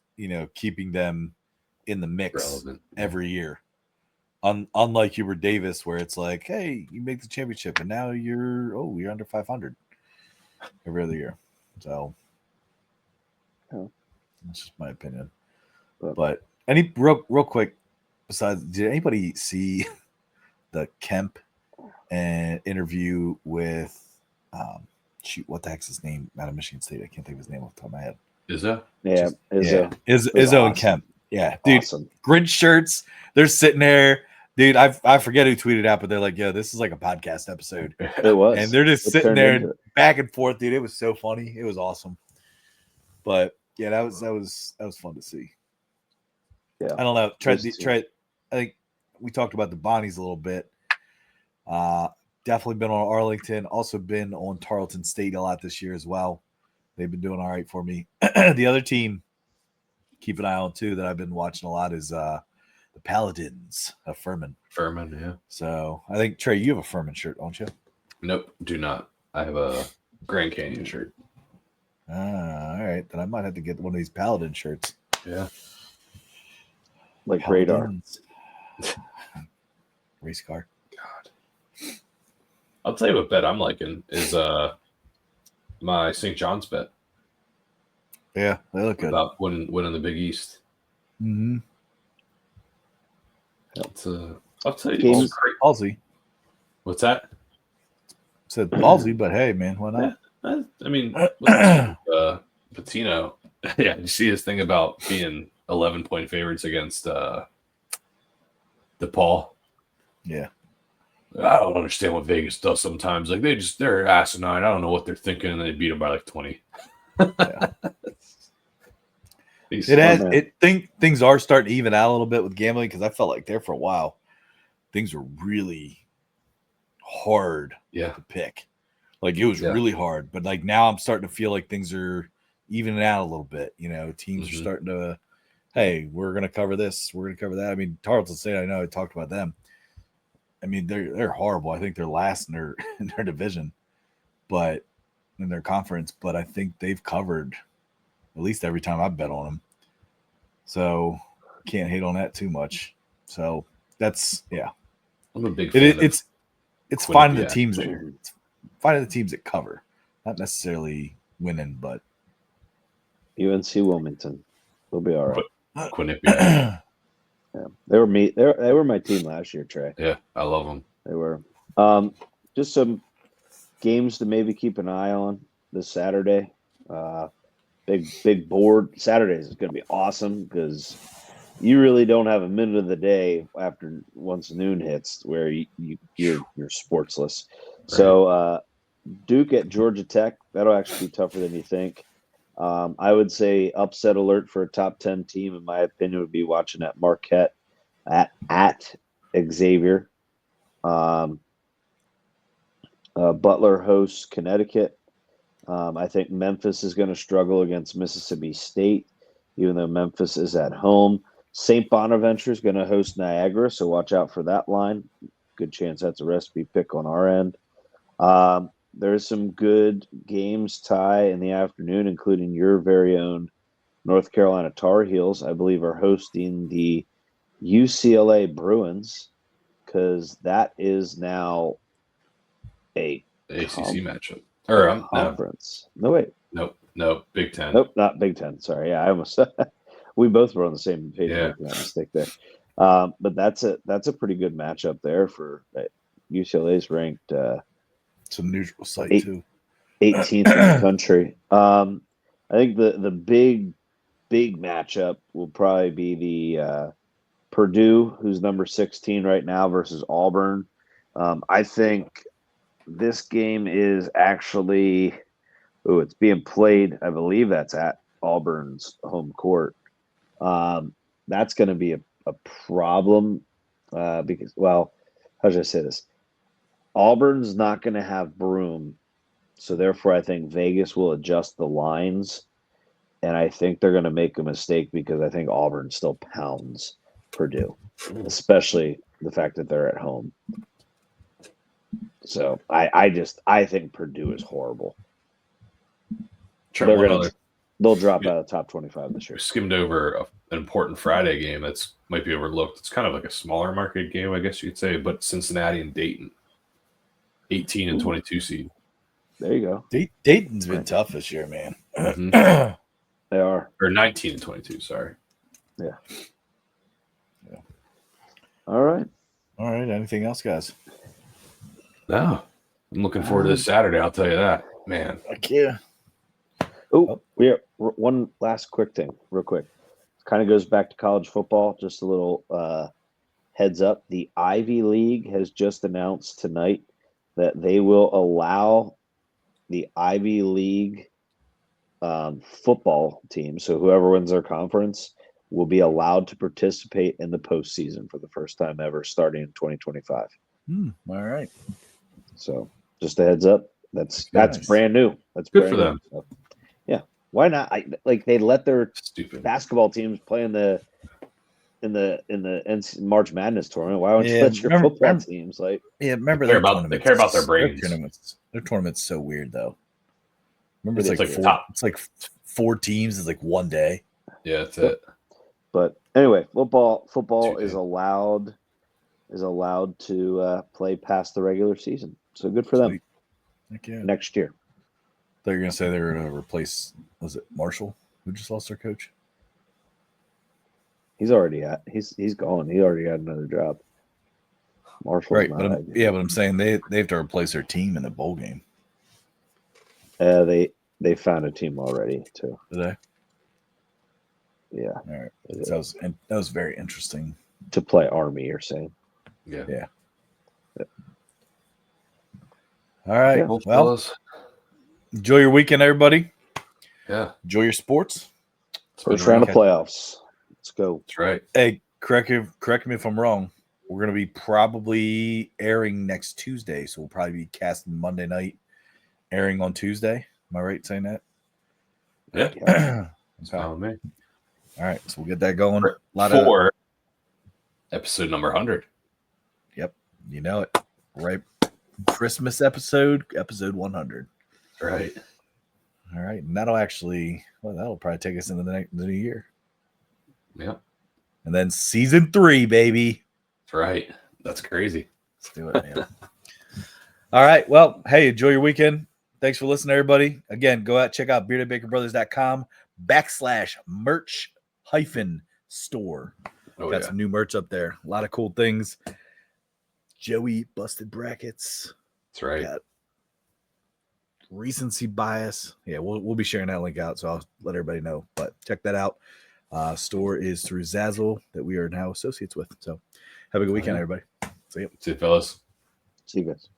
keeping them in the mix Relevant. every year. Unlike Hubert Davis, where it's like, hey, you make the championship, and now you're under 500 every other year. So that's just my opinion. But any real quick, besides, did anybody see the Kemp and interview with what the heck's his name out of Michigan State? I can't think of his name off the top of my head. Izzo? Yeah, Izzo. Izzo awesome. and Kemp. Yeah, dude. Awesome. Grinch shirts. They're sitting there. Dude, I forget who tweeted out, but they're like, "Yo, this is like a podcast episode." It was, and they're just sitting there and back and forth, dude. It was so funny. It was awesome. But yeah, that was fun to see. Yeah, I don't know. Trey. I think we talked about the Bonnies a little bit. Definitely been on Arlington. Also been on Tarleton State a lot this year as well. They've been doing all right for me. The other team, keep an eye on too, that I've been watching a lot is the Paladins of Furman. Furman, yeah. So I think, Trey, you have a Furman shirt, don't you? Nope, do not. I have a Grand Canyon shirt. All right. Then I might have to get one of these Paladin shirts. Yeah. Like Paladins. Race car. God. I'll tell you what bet I'm liking is my St. John's bet. Yeah, they look good. About winning the Big East. Mm-hmm. I'll tell you. Ballsy. What's that? Said ballsy, but hey, man, why not? Yeah, I mean, Patino. Yeah, you see his thing about being 11-point favorites against DePaul. Yeah. I don't understand what Vegas does sometimes. Like they're asinine. I don't know what they're thinking, and they beat them by like 20. Yeah. Things are starting to even out a little bit with gambling, because I felt like there for a while things were really hard to pick. Like it was really hard, but like now I'm starting to feel like things are evening out a little bit. Teams are starting to, hey, we're going to cover this, we're going to cover that. I mean, Tarleton State, I know I talked about them. I mean, they're horrible. I think they're last in their division, but in their conference. But I think they've covered at least every time I've bet on them. So can't hate on that too much. So that's I'm a big fan. It's finding the teams that cover, not necessarily winning, but UNC Wilmington, they'll be all right. Quinnipiac. Yeah, they were me. They were my team last year, Trey. Yeah, I love them. They were. Just some games to maybe keep an eye on this Saturday. Big board. Saturdays is going to be awesome because you really don't have a minute of the day after once noon hits where you're sportsless. Right. So Duke at Georgia Tech, that'll actually be tougher than you think. I would say upset alert for a top 10 team, in my opinion, would be watching at Marquette at Xavier. Butler hosts Connecticut. I think Memphis is going to struggle against Mississippi State, even though Memphis is at home. St. Bonaventure is going to host Niagara, so watch out for that line. Good chance that's a recipe pick on our end. There's some good games, Ty, in the afternoon, including your very own North Carolina Tar Heels, I believe, are hosting the UCLA Bruins, because that is now a ACC matchup. Or conference. No, wait. Nope. Big Ten. Nope, not Big Ten. Sorry. Yeah, I almost we both were on the same page making that mistake there. But that's a pretty good matchup there for UCLA's ranked it's a neutral site too. 18th in the country. I think the big matchup will probably be the Purdue, who's number 16 right now, versus Auburn. I think this game is actually it's being played. I believe that's at Auburn's home court. That's going to be a problem because, well, how should I say this? Auburn's not going to have Broom, so therefore I think Vegas will adjust the lines, and I think they're going to make a mistake because I think Auburn still pounds Purdue, especially the fact that they're at home. So I think Purdue is horrible. They'll drop out of the top 25 this year. We skimmed over an important Friday game that's might be overlooked. It's kind of like a smaller market game, I guess you could say, but Cincinnati and Dayton, 18 and 22 seed. There you go. Dayton's been tough this year, man. Mm-hmm. They are. Or 19 and 22, sorry. Yeah. All right. Anything else, guys? No. I'm looking forward to this Saturday, I'll tell you that. Man. Heck yeah. We have one last quick thing, real quick. Kind of goes back to college football. Just a little heads up. The Ivy League has just announced tonight that they will allow the Ivy League football team, so whoever wins their conference, will be allowed to participate in the postseason for the first time ever, starting in 2025. All right. So just a heads up. That's nice. Brand new. That's good brand for them. So, yeah, why not? They let their Stupid basketball teams play in the March Madness tournament. Why don't you let your football teams remember they care about their brains. Their tournament's so weird though. Remember, it's like 4 teams. It's like one day. Yeah, that's it. But anyway, football is allowed to play past the regular season. So good for them. Next year. They're going to say they're going to replace, was it Marshall, who just lost their coach? He's already he's gone. He already got another job. Marshall, right? But I'm saying they have to replace their team in the bowl game. They found a team already too. Did they? Yeah. All right. That was very interesting. To play Army, you're saying? Yeah. All right. Well, enjoy your weekend, everybody. Yeah. Enjoy your sports. First round of playoffs. Let's go. That's right. Hey, correct me if I'm wrong. We're going to be probably airing next Tuesday, so we'll probably be casting Monday night, airing on Tuesday. Am I right saying that? Yeah. That's fine with me. All right, so we'll get that going. For episode number 100. Yep, you know it. Right, Christmas episode 100. Right. All right, and that'll probably take us into the new year. Yep. And then season 3, baby. That's right. That's crazy. Let's do it, man. All right, well, hey, enjoy your weekend. Thanks for listening, everybody. Again, go out, check out beardedbakerbrothers.com/merch-store. Oh, Got yeah. some new merch up there. A lot of cool things. Joey busted brackets. That's right. Got recency bias. Yeah, we'll be sharing that link out, so I'll let everybody know. But check that out. Store is through Zazzle that we are now associates with. So have a good weekend, everybody. See you. See you, fellas. See you guys.